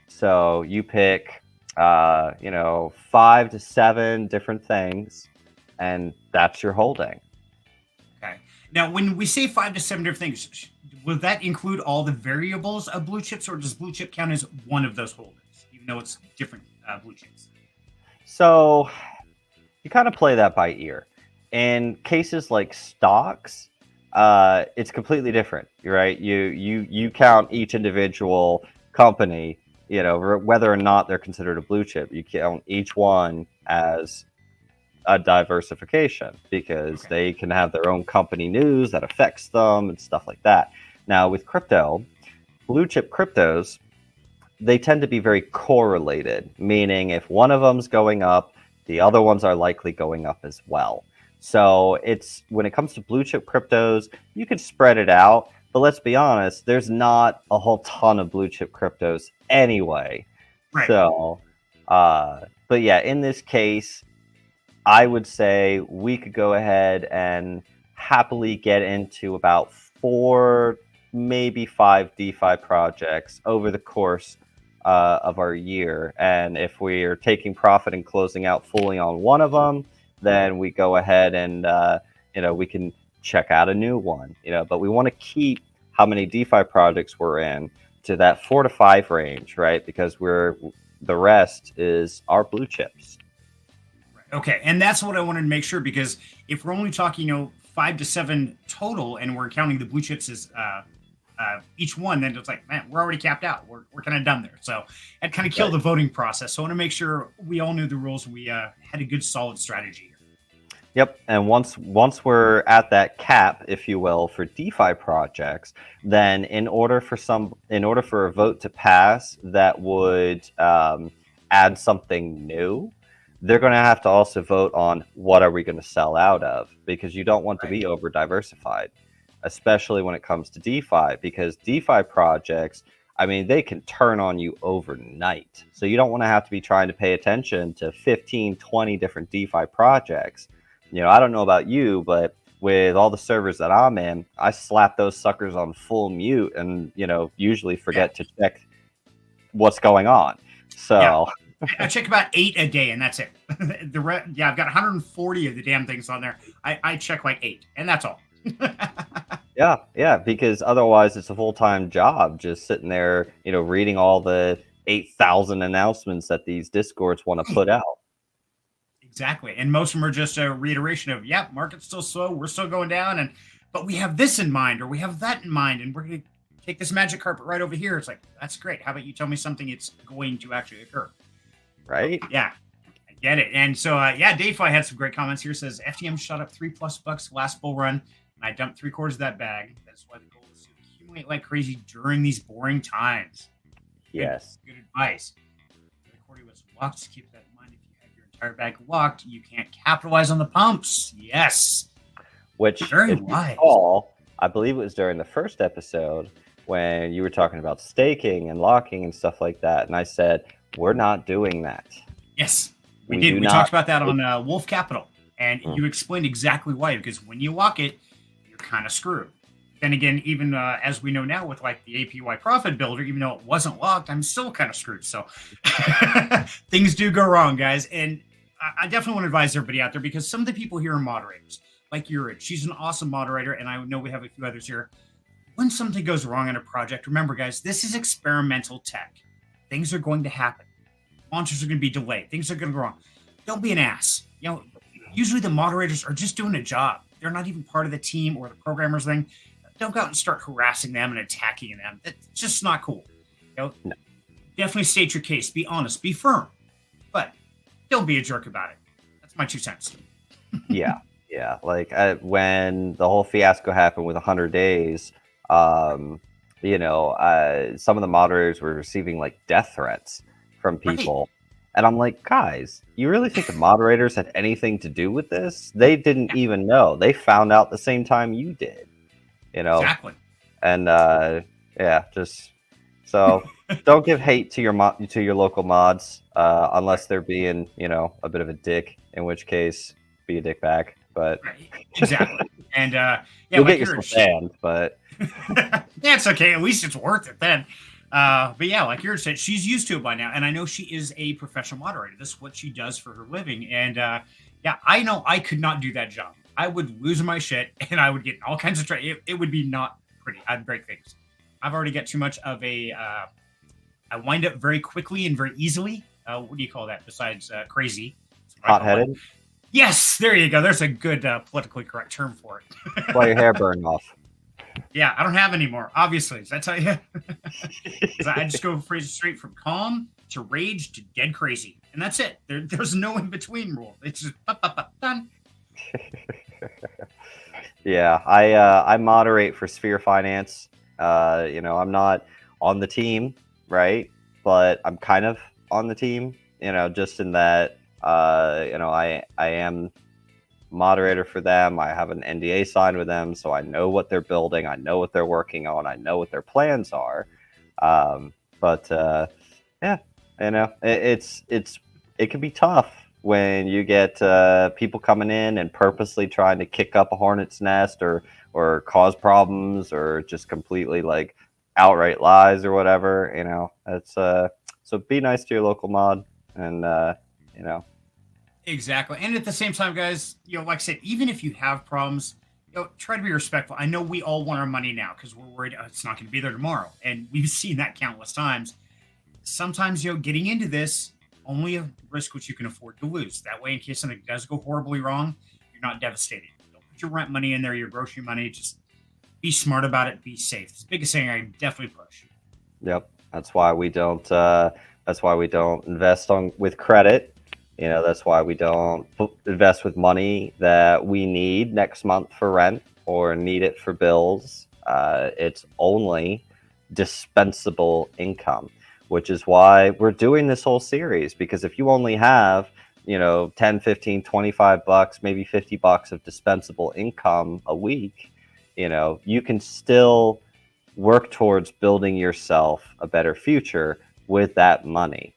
So you pick 5 to 7 different things, and that's your holding. Okay. Now, when we say 5 to 7 different things, will that include all the variables of blue chips, or does blue chip count as one of those holdings, even though it's different blue chips? So you kind of play that by ear. In cases like stocks, it's completely different, right? You count each individual company, whether or not they're considered a blue chip. You count each one as a diversification, because they can have their own company news that affects them and stuff like that. Now with crypto, blue chip cryptos, they tend to be very correlated, meaning if one of them's going up, the other ones are likely going up as well. So when it comes to blue chip cryptos, you can spread it out, but let's be honest, there's not a whole ton of blue chip cryptos anyway. Right. So, but yeah, in this case, I would say we could go ahead and happily get into about 4, maybe 5 DeFi projects over the course of our year. And if we're taking profit and closing out fully on one of them, then we go ahead and we can check out a new one. But we want to keep how many DeFi projects we're in to that 4 to 5 range, right? Because the rest is our blue chips. Okay, and that's what I wanted to make sure, because if we're only talking 5 to 7 total, and we're counting the blue chips as each one, then it's like, man, we're already capped out. We're kind of done there. So it kind of killed the voting process. So I want to make sure we all knew the rules. We had a good, solid strategy here. Yep, and once we're at that cap, if you will, for DeFi projects, then in order for a vote to pass that would add something new, they're going to have to also vote on what are we going to sell out of, because you don't want to be over diversified, especially when it comes to DeFi, because DeFi projects, I mean, they can turn on you overnight. So you don't want to have to be trying to pay attention to 15, 20 different DeFi projects. I don't know about you, but with all the servers that I'm in, I slap those suckers on full mute and, usually forget to check what's going on. So I check about 8 a day, and that's it. I've got 140 of the damn things on there. I check like 8, and that's all. Yeah, because otherwise it's a full-time job just sitting there, reading all the 8,000 announcements that these Discords want to put out. Exactly. And most of them are just a reiteration of, market's still slow, we're still going down, but we have this in mind, or we have that in mind, and we're going to take this magic carpet right over here. It's like, that's great. How about you tell me something it's going to actually occur? Right? Yeah, I get it. And so, DeFi had some great comments here. Says, FTM shot up $3+ last bull run, and I dumped 3/4 of that bag. That's why the goal is to accumulate like crazy during these boring times. Yes. Good advice. The recording was locked. Keep that in mind. If you have your entire bag locked, you can't capitalize on the pumps. Yes. Which, very wise. I believe it was during the first episode when you were talking about staking and locking and stuff like that. And I said, we're not doing that. Yes, we did. We talked about that on Wolf Capital. And you explained exactly why. Because when you lock it, you're kind of screwed. Then again, even as we know now with like the APY profit builder, even though it wasn't locked, I'm still kind of screwed. So things do go wrong, guys. And I definitely want to advise everybody out there, because some of the people here are moderators. Like Yurid, she's an awesome moderator. And I know we have a few others here. When something goes wrong in a project, remember, guys, this is experimental tech. Things are going to happen. Launches are going to be delayed. Things are going to go wrong. Don't be an ass. Usually the moderators are just doing a job. They're not even part of the team or the programmers thing. Don't go out and start harassing them and attacking them. It's just not cool. No. Definitely state your case. Be honest. Be firm. But don't be a jerk about it. That's my 2 cents. Yeah. Like when the whole fiasco happened with 100 days, some of the moderators were receiving like death threats from people. Right. And I'm like, guys, you really think the moderators had anything to do with this? They didn't even know. They found out the same time you did. Exactly. And just so don't give hate to your local mods unless they're being, a bit of a dick, in which case be a dick back. But exactly. And you'll get yourself banned, but that's okay. At least it's worth it then. But yeah, like you said, she's used to it by now, and I know she is a professional moderator. This is what she does for her living. And I know I could not do that job. I would lose my shit, and I would get all kinds of trouble. It would be not pretty. I'd break things. I've already got too much of a. I wind up very quickly and very easily. What do you call that besides crazy? Hot-headed. Yes, there you go. There's a good politically correct term for it. While your hair burned off. Yeah, I don't have any more, obviously. Does that tell you? I just go straight from calm to rage to dead crazy. And that's it. There's no in-between rule. It's just done. Yeah, I moderate for Sphere Finance. I'm not on the team, right? But I'm kind of on the team, just in that, I am moderator for them. I have an NDA signed with them, so I know what they're building. I know what they're working on. I know what their plans are. It can be tough when you get people coming in and purposely trying to kick up a hornet's nest or cause problems or just completely like outright lies or whatever. It's so be nice to your local mod and Exactly. And at the same time, guys, like I said, even if you have problems, try to be respectful. I know we all want our money now because we're worried it's not going to be there tomorrow. And we've seen that countless times. Sometimes, getting into this, only a risk which you can afford to lose. That way, in case something does go horribly wrong, you're not devastated. Don't put your rent money in there, your grocery money. Just be smart about it. Be safe. It's the biggest thing I definitely push. Yep, that's why we don't. That's why we don't invest with credit. That's why we don't invest with money that we need next month for rent or need it for bills. It's only dispensable income, which is why we're doing this whole series. Because if you only have, 10, 15, 25 bucks, maybe 50 bucks of dispensable income a week, you can still work towards building yourself a better future with that money,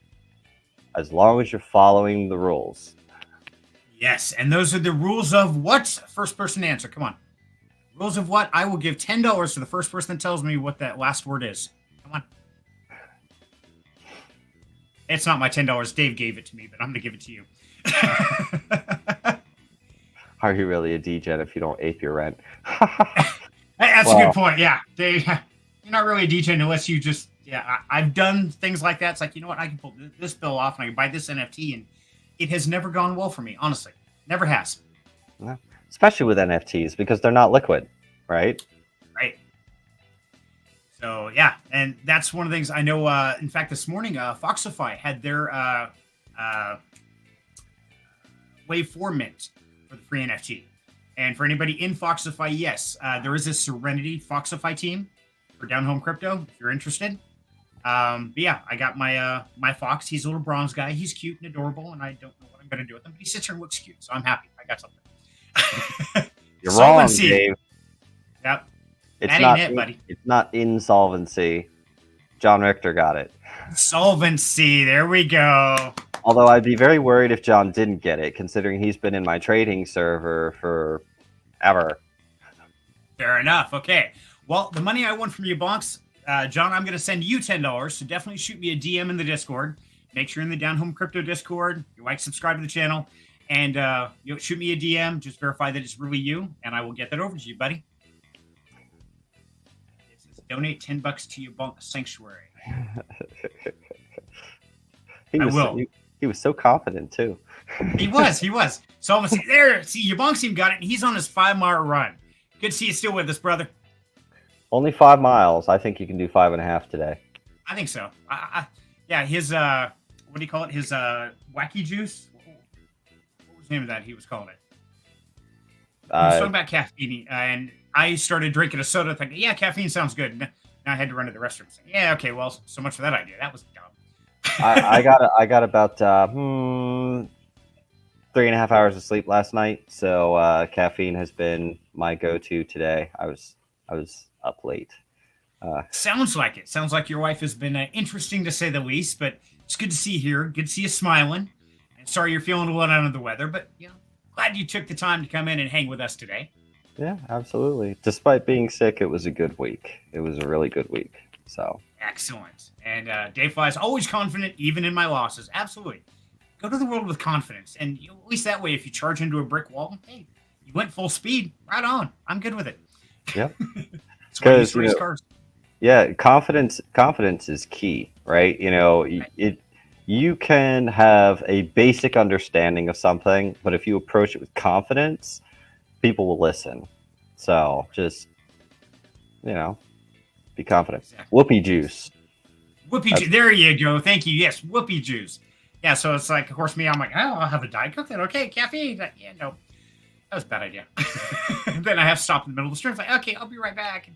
as long as you're following the rules. Yes, and those are the rules of what? First person to answer. Come on. Rules of what? I will give $10 to the first person that tells me what that last word is. Come on. It's not my $10. Dave gave it to me, but I'm going to give it to you. Are you really a degen if you don't ape your rent? That's a good point. Yeah, Dave, you're not really a degen unless you just, I've done things like that. It's like, you know what? I can pull this bill off and I can buy this NFT, and it has never gone well for me, honestly. Never has. Yeah. Especially with NFTs because they're not liquid, right? Right. So, yeah, and that's one of the things I know. In fact, this morning, Foxify had their Wave 4 mint for the free NFT. And for anybody in Foxify, yes, there is a Serenity Foxify team for Down Home Crypto, if you're interested. But yeah, I got my Fox. He's a little bronze guy. He's cute and adorable, and I don't know what I'm going to do with him. But he sits here and looks cute, so I'm happy. I got something. You're wrong, Dave. Yep. It's that not ain't it, buddy. It's not insolvency. John Richter got it. Solvency. There we go. Although I'd be very worried if John didn't get it, considering he's been in my trading server for ever. Fair enough. Okay. Well, the money I won from you, Bonks, John, I'm going to send you $10. So definitely shoot me a DM in the Discord. Make sure you're in the Down Home Crypto Discord. You like, subscribe to the channel, and shoot me a DM. Just verify that it's really you, and I will get that over to you, buddy. It says donate $10 to your Bonk Sanctuary. He was so confident too. He was. So I'm gonna say, there. See, your Bonk team got it. And he's on his 5-mile run. Good to see you still with us, brother. Only 5 miles. I think you can do 5.5 today. I think so. Yeah, his what do you call it? His wacky juice. What was the name of that? He was calling it. He was talking about caffeine, and I started drinking a soda, thinking, yeah, caffeine sounds good. Now I had to run to the restroom. Saying, yeah, okay, well, so much for that idea. That was dumb. I got about 3.5 hours of sleep last night, so caffeine has been my go-to today. I was up late. Sounds like it. Sounds like your wife has been interesting to say the least, but it's good to see you here. Good to see you smiling. And sorry you're feeling a little under the weather, but glad you took the time to come in and hang with us today. Yeah, absolutely. Despite being sick, it was a good week. It was a really good week. So excellent. And Dave Fly is always confident, even in my losses. Absolutely. Go to the world with confidence. And at least that way, if you charge into a brick wall, hey, you went full speed. Right on. I'm good with it. Yep. Because cars. Yeah, confidence is key, right? You can have a basic understanding of something, but if you approach it with confidence, people will listen. So just be confident. Exactly. Whoopee juice. Juice. There you go. Thank you. Yes, whoopee juice. Yeah, so it's like, of course, I'm like, oh, I'll have a Diet Coke then. Okay, caffeine. Yeah, no. That was a bad idea. Then I have to stop in the middle of the stream. It's like, okay, I'll be right back.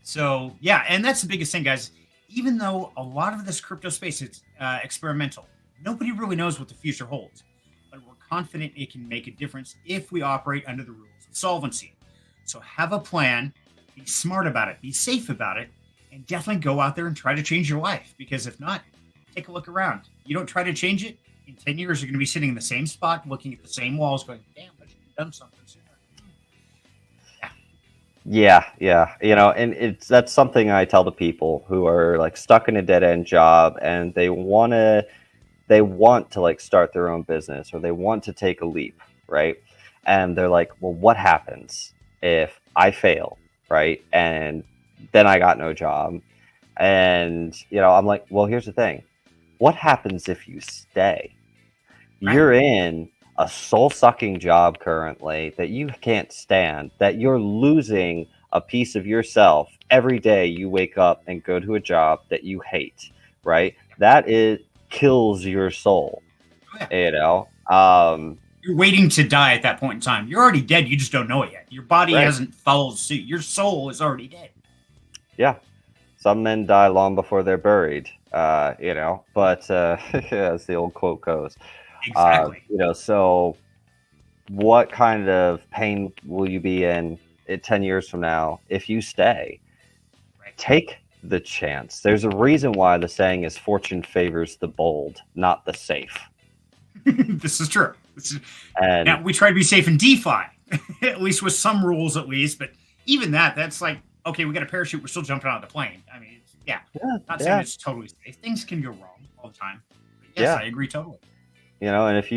So, yeah, and that's the biggest thing, guys. Even though a lot of this crypto space is experimental, nobody really knows what the future holds. But we're confident it can make a difference if we operate under the rules of solvency. So have a plan, be smart about it, be safe about it, and definitely go out there and try to change your life. Because if not, take a look around. You don't try to change it, in 10 years, you're going to be sitting in the same spot, looking at the same walls, going, damn, I should have done something sooner. Yeah. And that's something I tell to people who are like stuck in a dead end job and they want to they want to like start their own business or they want to take a leap, right? And they're like, well, what happens if I fail, right? And then I got no job. And, I'm like, well, here's the thing. What happens if you stay? Right. You're in a soul-sucking job currently that you can't stand, that you're losing a piece of yourself every day you wake up and go to a job that you hate, right? That is kills your soul, Oh, yeah. you know? Um, You're waiting to die at that point in time. You're already dead. You just don't know it yet. Your body right. hasn't followed suit. Your soul is already dead. Yeah. Some men die long before they're buried, but as the old quote goes. Exactly. So what kind of pain will you be in 10 years from now if you stay? Right. Take the chance. There's a reason why the saying is fortune favors the bold, not the safe. This is true. And now, we try to be safe in DeFi, at least with some rules, at least. But even that's like, okay, we got a parachute. We're still jumping out of the plane. I mean, not saying it's totally safe. Things can go wrong all the time. But yes, I agree totally. And if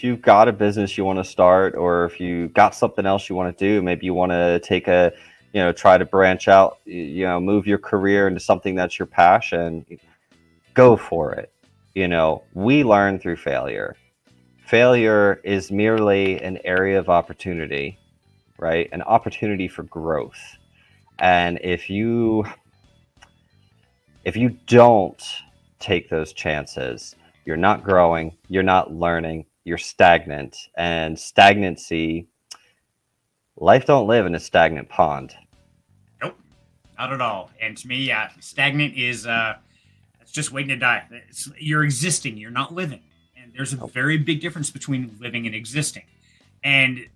you've got a business you want to start, or if you got something else you want to do, maybe you want to take try to branch out, move your career into something that's your passion, go for it. We learn through failure. Failure is merely an area of opportunity, right? An opportunity for growth. And if you don't take those chances, you're not growing, you're not learning, you're stagnant. And stagnancy, life don't live in a stagnant pond. Nope, not at all. And to me, stagnant is it's just waiting to die. You're existing, you're not living. And there's a very big difference between living and existing. And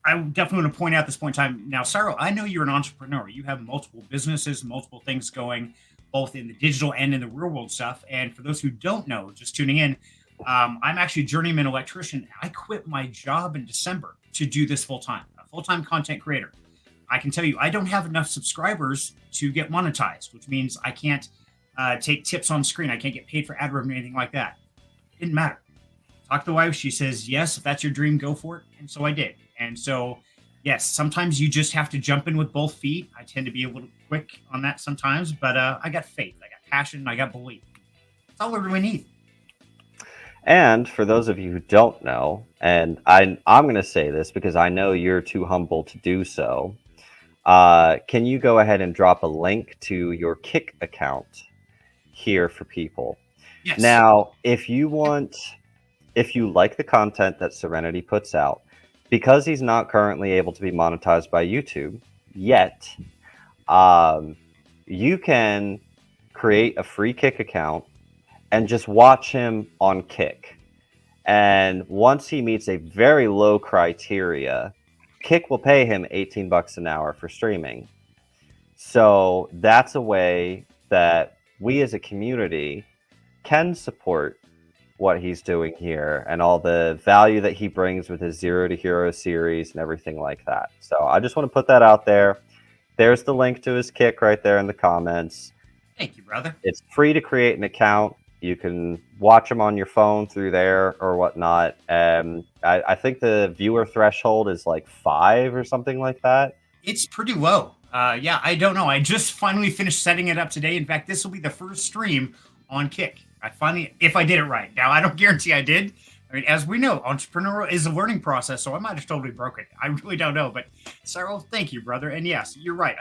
I definitely want to point out at this point in time. Now, Cyril, I know you're an entrepreneur. You have multiple businesses, multiple things going, both in the digital and in the real world stuff. And for those who don't know, just tuning in, I'm actually a journeyman electrician. I quit my job in December to do this full time, a full time content creator. I can tell you, I don't have enough subscribers to get monetized, which means I can't take tips on screen. I can't get paid for ad revenue, anything like that. Didn't matter. Talk to the wife. She says, yes, if that's your dream, go for it. And so I did. And so, yes, sometimes you just have to jump in with both feet. I tend to be a little quick on that sometimes, but I got faith, I got passion, I got belief. That's all we really need. And for those of you who don't know, and I'm going to say this because I know you're too humble to do so, can you go ahead and drop a link to your Kick account here for people? Yes. Now, if you like the content that Serenity puts out, because he's not currently able to be monetized by YouTube yet, you can create a free Kick account and just watch him on Kick. And once he meets a very low criteria, Kick will pay him $18 an hour for streaming. So that's a way that we as a community can support what he's doing here and all the value that he brings with his Zero to Hero series and everything like that. So I just want to put that out there. There's the link to his Kick right there in the comments. Thank you, brother. It's free to create an account. You can watch them on your phone through there or whatnot. I think the viewer threshold is like 5 or something like that. It's pretty low. I don't know. I just finally finished setting it up today. In fact, this will be the first stream on Kick. If I did it right. Now, I don't guarantee I did. I mean, as we know, entrepreneurial is a learning process, so I might have totally broken it. I really don't know. But, Cyril, thank you, brother. And yes, you're right.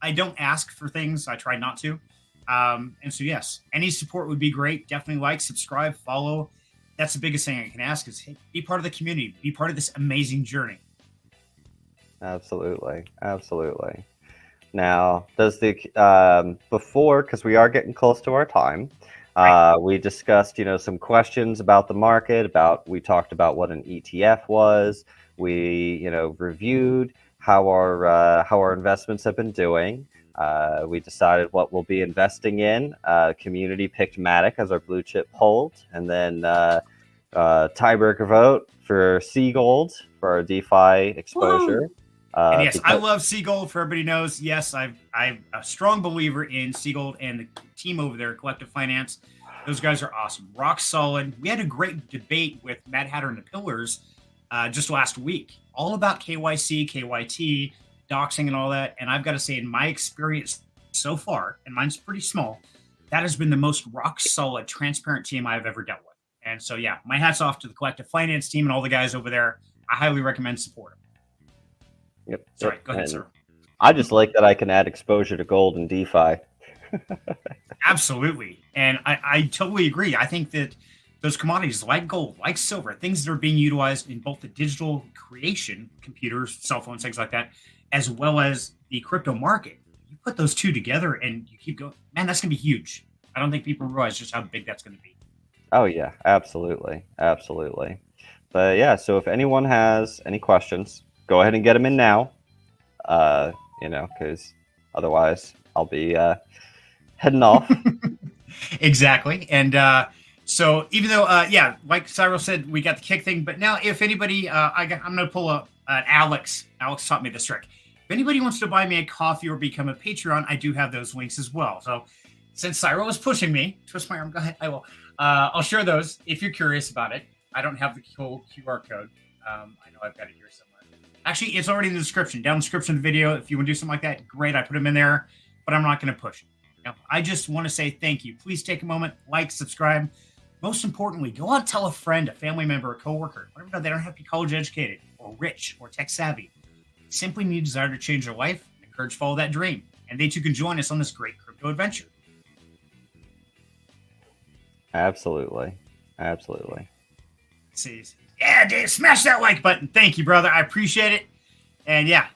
I don't ask for things. I try not to. And so, yes, any support would be great. Definitely like, subscribe, follow. That's the biggest thing I can ask is, hey, be part of the community. Be part of this amazing journey. Absolutely. Now, does the before, because we are getting close to our time, we discussed, some questions about the market. We talked about what an ETF was. We, reviewed how our investments have been doing. We decided what we'll be investing in. Community picked Matic as our blue chip hold, and then tiebreaker vote for Sea Gold for our DeFi exposure. And yes, I love Sea Gold. For everybody knows, yes, I'm a strong believer in Sea Gold and the team over there, Collective Finance. Those guys are awesome. Rock solid. We had a great debate with Mad Hatter and the Pillars just last week, all about KYC, KYT, doxing, and all that. And I've got to say, in my experience so far, and mine's pretty small, that has been the most rock solid, transparent team I've ever dealt with. And so, yeah, my hat's off to the collective finance team and all the guys over there. I highly recommend support them. Yep. Sorry, go ahead, sir. I just like that I can add exposure to gold and DeFi. Absolutely. And I totally agree. I think that those commodities like gold, like silver, things that are being utilized in both the digital creation, computers, cell phones, things like that, as well as the crypto market, you put those two together and you keep going, man, that's going to be huge. I don't think people realize just how big that's going to be. Oh, yeah, absolutely. Absolutely. But yeah, so if anyone has any questions, go ahead and get them in now, because otherwise I'll be heading off. Exactly. And so even though, like Cyril said, we got the kick thing, but now if anybody, I'm going to pull up Alex. Alex taught me this trick. If anybody wants to buy me a coffee or become a Patreon, I do have those links as well. So since Cyril is pushing me, twist my arm, go ahead. I will. I'll share those if you're curious about it. I don't have the whole QR code. I know I've got it here somewhere. Actually, it's already in the description, down in the description of the video. If you want to do something like that, great. I put them in there, but I'm not going to push it. I just want to say thank you. Please take a moment, like, subscribe. Most importantly, go out and tell a friend, a family member, a coworker, whatever. They don't have to be college educated or rich or tech savvy. They simply need a desire to change their life and encourage follow that dream. And they too can join us on this great crypto adventure. Absolutely. Absolutely. See, yeah, Dave, smash that like button. Thank you, brother. I appreciate it. And yeah,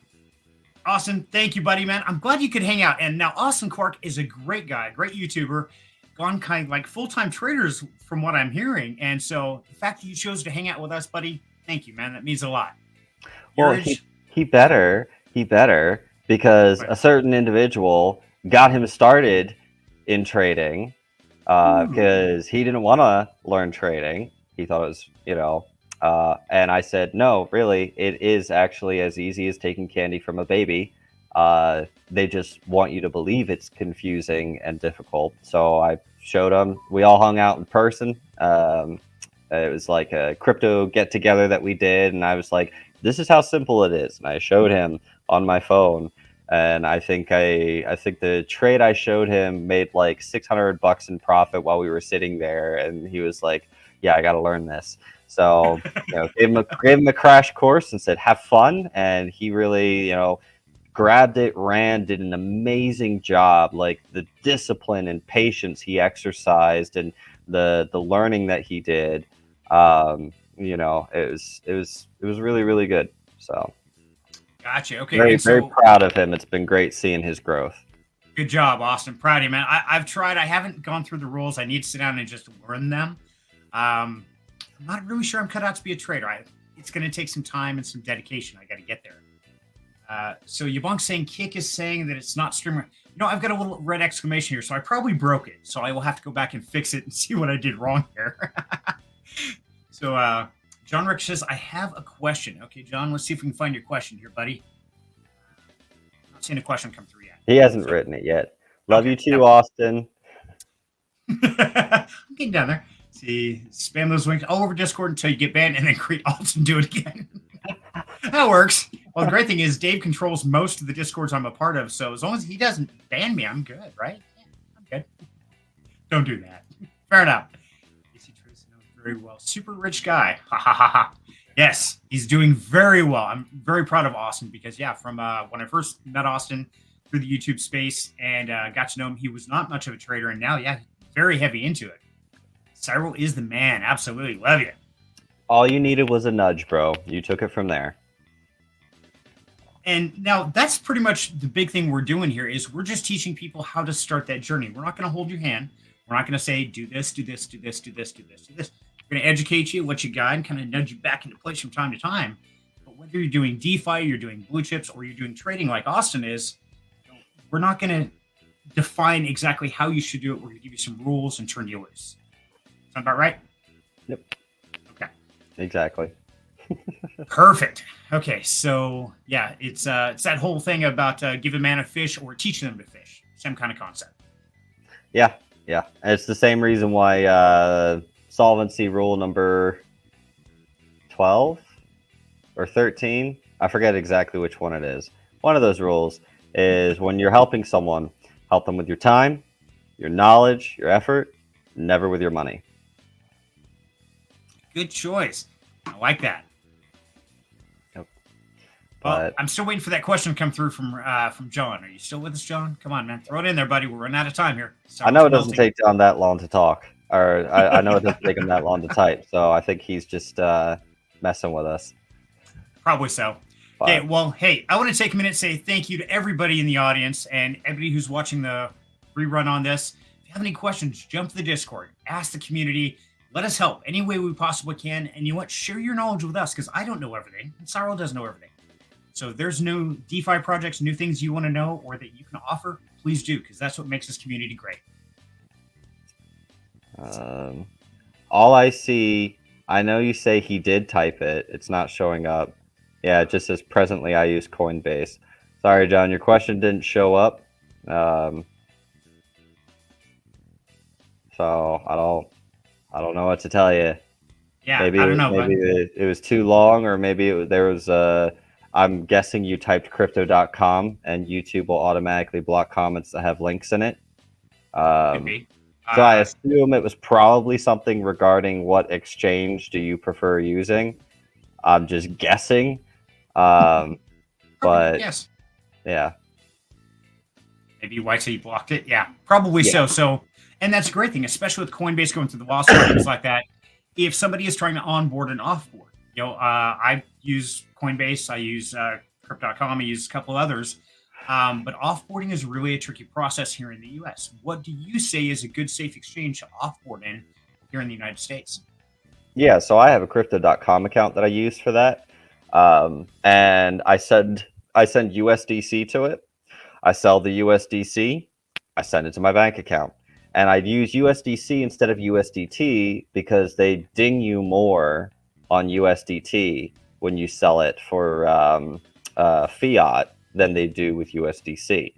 Austin, thank you, buddy, man. I'm glad you could hang out. And now Austin Clark is a great guy, great YouTuber, gone kind of like full-time traders from what I'm hearing. And so the fact that you chose to hang out with us, buddy, thank you, man. That means a lot. Well, he better, because a certain individual got him started in trading because he didn't want to learn trading. He thought it was, and I said, no, really, it is actually as easy as taking candy from a baby. They just want you to believe it's confusing and difficult. So I showed him. We all hung out in person. It was like a crypto get together that we did, and I was like, "This is how simple it is." And I showed him on my phone, and I think the trade I showed him made like $600 in profit while we were sitting there, and he was like, "Yeah, I got to learn this." So gave him a crash course and said, "Have fun," and he really grabbed it, ran, did an amazing job. Like the discipline and patience he exercised, and the learning that he did, it was really, really good. So gotcha. Okay, very proud of him. It's been great seeing his growth. Good job, Austin. Proud of you, man. I've tried. I haven't gone through the rules. I need to sit down and just learn them. I'm not really sure I'm cut out to be a trader. It's going to take some time and some dedication. I got to get there. So Yabonk saying Kick is saying that it's not streamer. I've got a little red exclamation here, so I probably broke it. So I will have to go back and fix it and see what I did wrong here. So John Rick says, I have a question. Okay, John, let's see if we can find your question here, buddy. I'm not seeing a question come through yet. He hasn't written it yet. Love you too, Austin. I'm getting down there. See, spam those links all over Discord until you get banned and then create alts and do it again. That works. Well, the great thing is Dave controls most of the Discords I'm a part of, so as long as he doesn't ban me, I'm good, right? Yeah, I'm good. Don't do that. Fair enough. Casey Tracy knows very well. Super rich guy. Ha ha ha ha. Yes, he's doing very well. I'm very proud of Austin because, from when I first met Austin through the YouTube space and got to know him, he was not much of a trader, and now, very heavy into it. Cyril is the man. Absolutely. Love you. All you needed was a nudge, bro. You took it from there. And now that's pretty much the big thing we're doing here is we're just teaching people how to start that journey. We're not going to hold your hand. We're not going to say, do this, do this, do this, do this, do this, do this. We're going to educate you, let you guide, and kind of nudge you back into place from time to time. But whether you're doing DeFi, you're doing blue chips, or you're doing trading like Austin is, we're not going to define exactly how you should do it. We're going to give you some rules and turn you loose. Sound about right? Yep. Okay. Exactly. Perfect. Okay, so it's that whole thing about give a man a fish or teach them to fish. Same kind of concept. Yeah, Yeah, and it's the same reason why solvency rule number 12 or 13, I forget exactly which one it is. One of those rules is when you're helping someone, help them with your time, your knowledge, your effort, never with your money. Good choice. I like that. Yep. Well, But I'm still waiting for that question to come through from John. Are you still with us, John? Come on, man. Throw it in there, buddy. We're running out of time here. I know it Sourdough doesn't take John that long to talk, or I know it doesn't take him that long to type. So I think he's just messing with us. Probably so. But Okay, well, hey, I want to take a minute to say thank you to everybody in the audience and everybody who's watching the rerun on this. If you have any questions, jump to the Discord, ask the community, let us help any way we possibly can. And you know what? Share your knowledge with us because I don't know everything, and Cyril doesn't know everything. So if there's new DeFi projects, new things you want to know or that you can offer, please do because that's what makes this community great. all I see, I know you say he did type it. It's not showing up. Yeah, it just says presently I use Coinbase. Sorry, John, your question didn't show up. So I don't know what to tell you. Yeah, Maybe I don't know, maybe but it was too long, or maybe there was I'm guessing you typed crypto.com and YouTube will automatically block comments that have links in it. could be. So I assume it was probably something regarding what exchange do you prefer using. I'm just guessing. But yes. yeah. Maybe YT blocked it. Yeah, probably Yeah. so. So, and that's a great thing, especially with Coinbase going through the lawsuit and things like that. If somebody is trying to onboard and offboard, I use Coinbase, I use Crypto.com, I use a couple others. But offboarding is really a tricky process here in the U.S. What do you say is a good, safe exchange to offboard in here in the United States? Yeah, so I have a crypto.com account that I use for that. And I send USDC to it. I sell the USDC, I send it to my bank account. And I'd use USDC instead of USDT because they ding you more on USDT when you sell it for fiat than they do with USDC.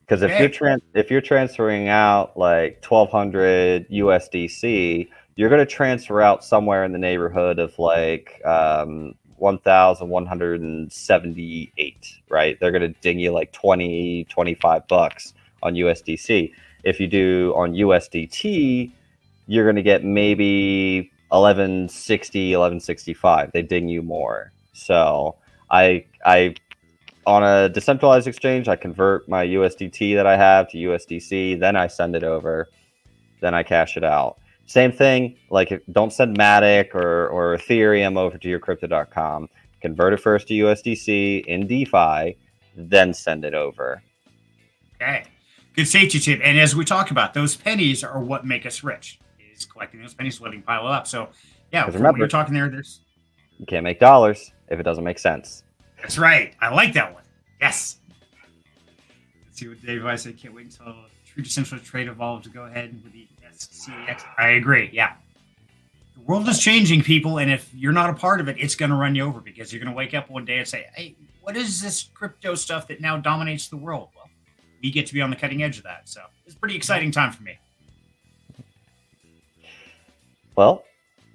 Because if you're transferring out like 1,200 USDC, you're going to transfer out somewhere in the neighborhood of like 1,178, right? They're going to ding you like 20, 25 bucks on USDC. If you do on USDT, you're going to get maybe 1160, 1165. They ding you more. So I on a decentralized exchange, I convert my USDT that I have to USDC, then I send it over, then I cash it out. Same thing, like don't send Matic or Ethereum over to your crypto.com. Convert it first to USDC in DeFi, then send it over. Okay. Good safety tip. And as we talk about, those pennies are what make us rich, is collecting those pennies, letting pile up. So, yeah, from remember, what you're talking there, there's... You can't make dollars if it doesn't make sense. That's right. I like that one. Yes. Let's see what Dave I said. Can't wait until true decentralized trade evolved to go ahead with the SCX. I agree. Yeah. The world is changing, people, and if you're not a part of it, it's going to run you over because you're going to wake up one day and say, hey, what is this crypto stuff that now dominates the world? Well, we get to be on the cutting edge of that. So it's a pretty exciting time for me. Well,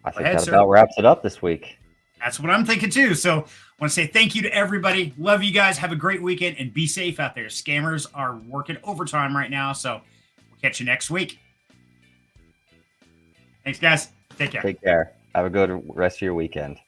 I think that about wraps it up this week. That's what I'm thinking too. So I want to say thank you to everybody. Love you guys. Have a great weekend and be safe out there. Scammers are working overtime right now. So we'll catch you next week. Thanks, guys. Take care. Take care. Have a good rest of your weekend.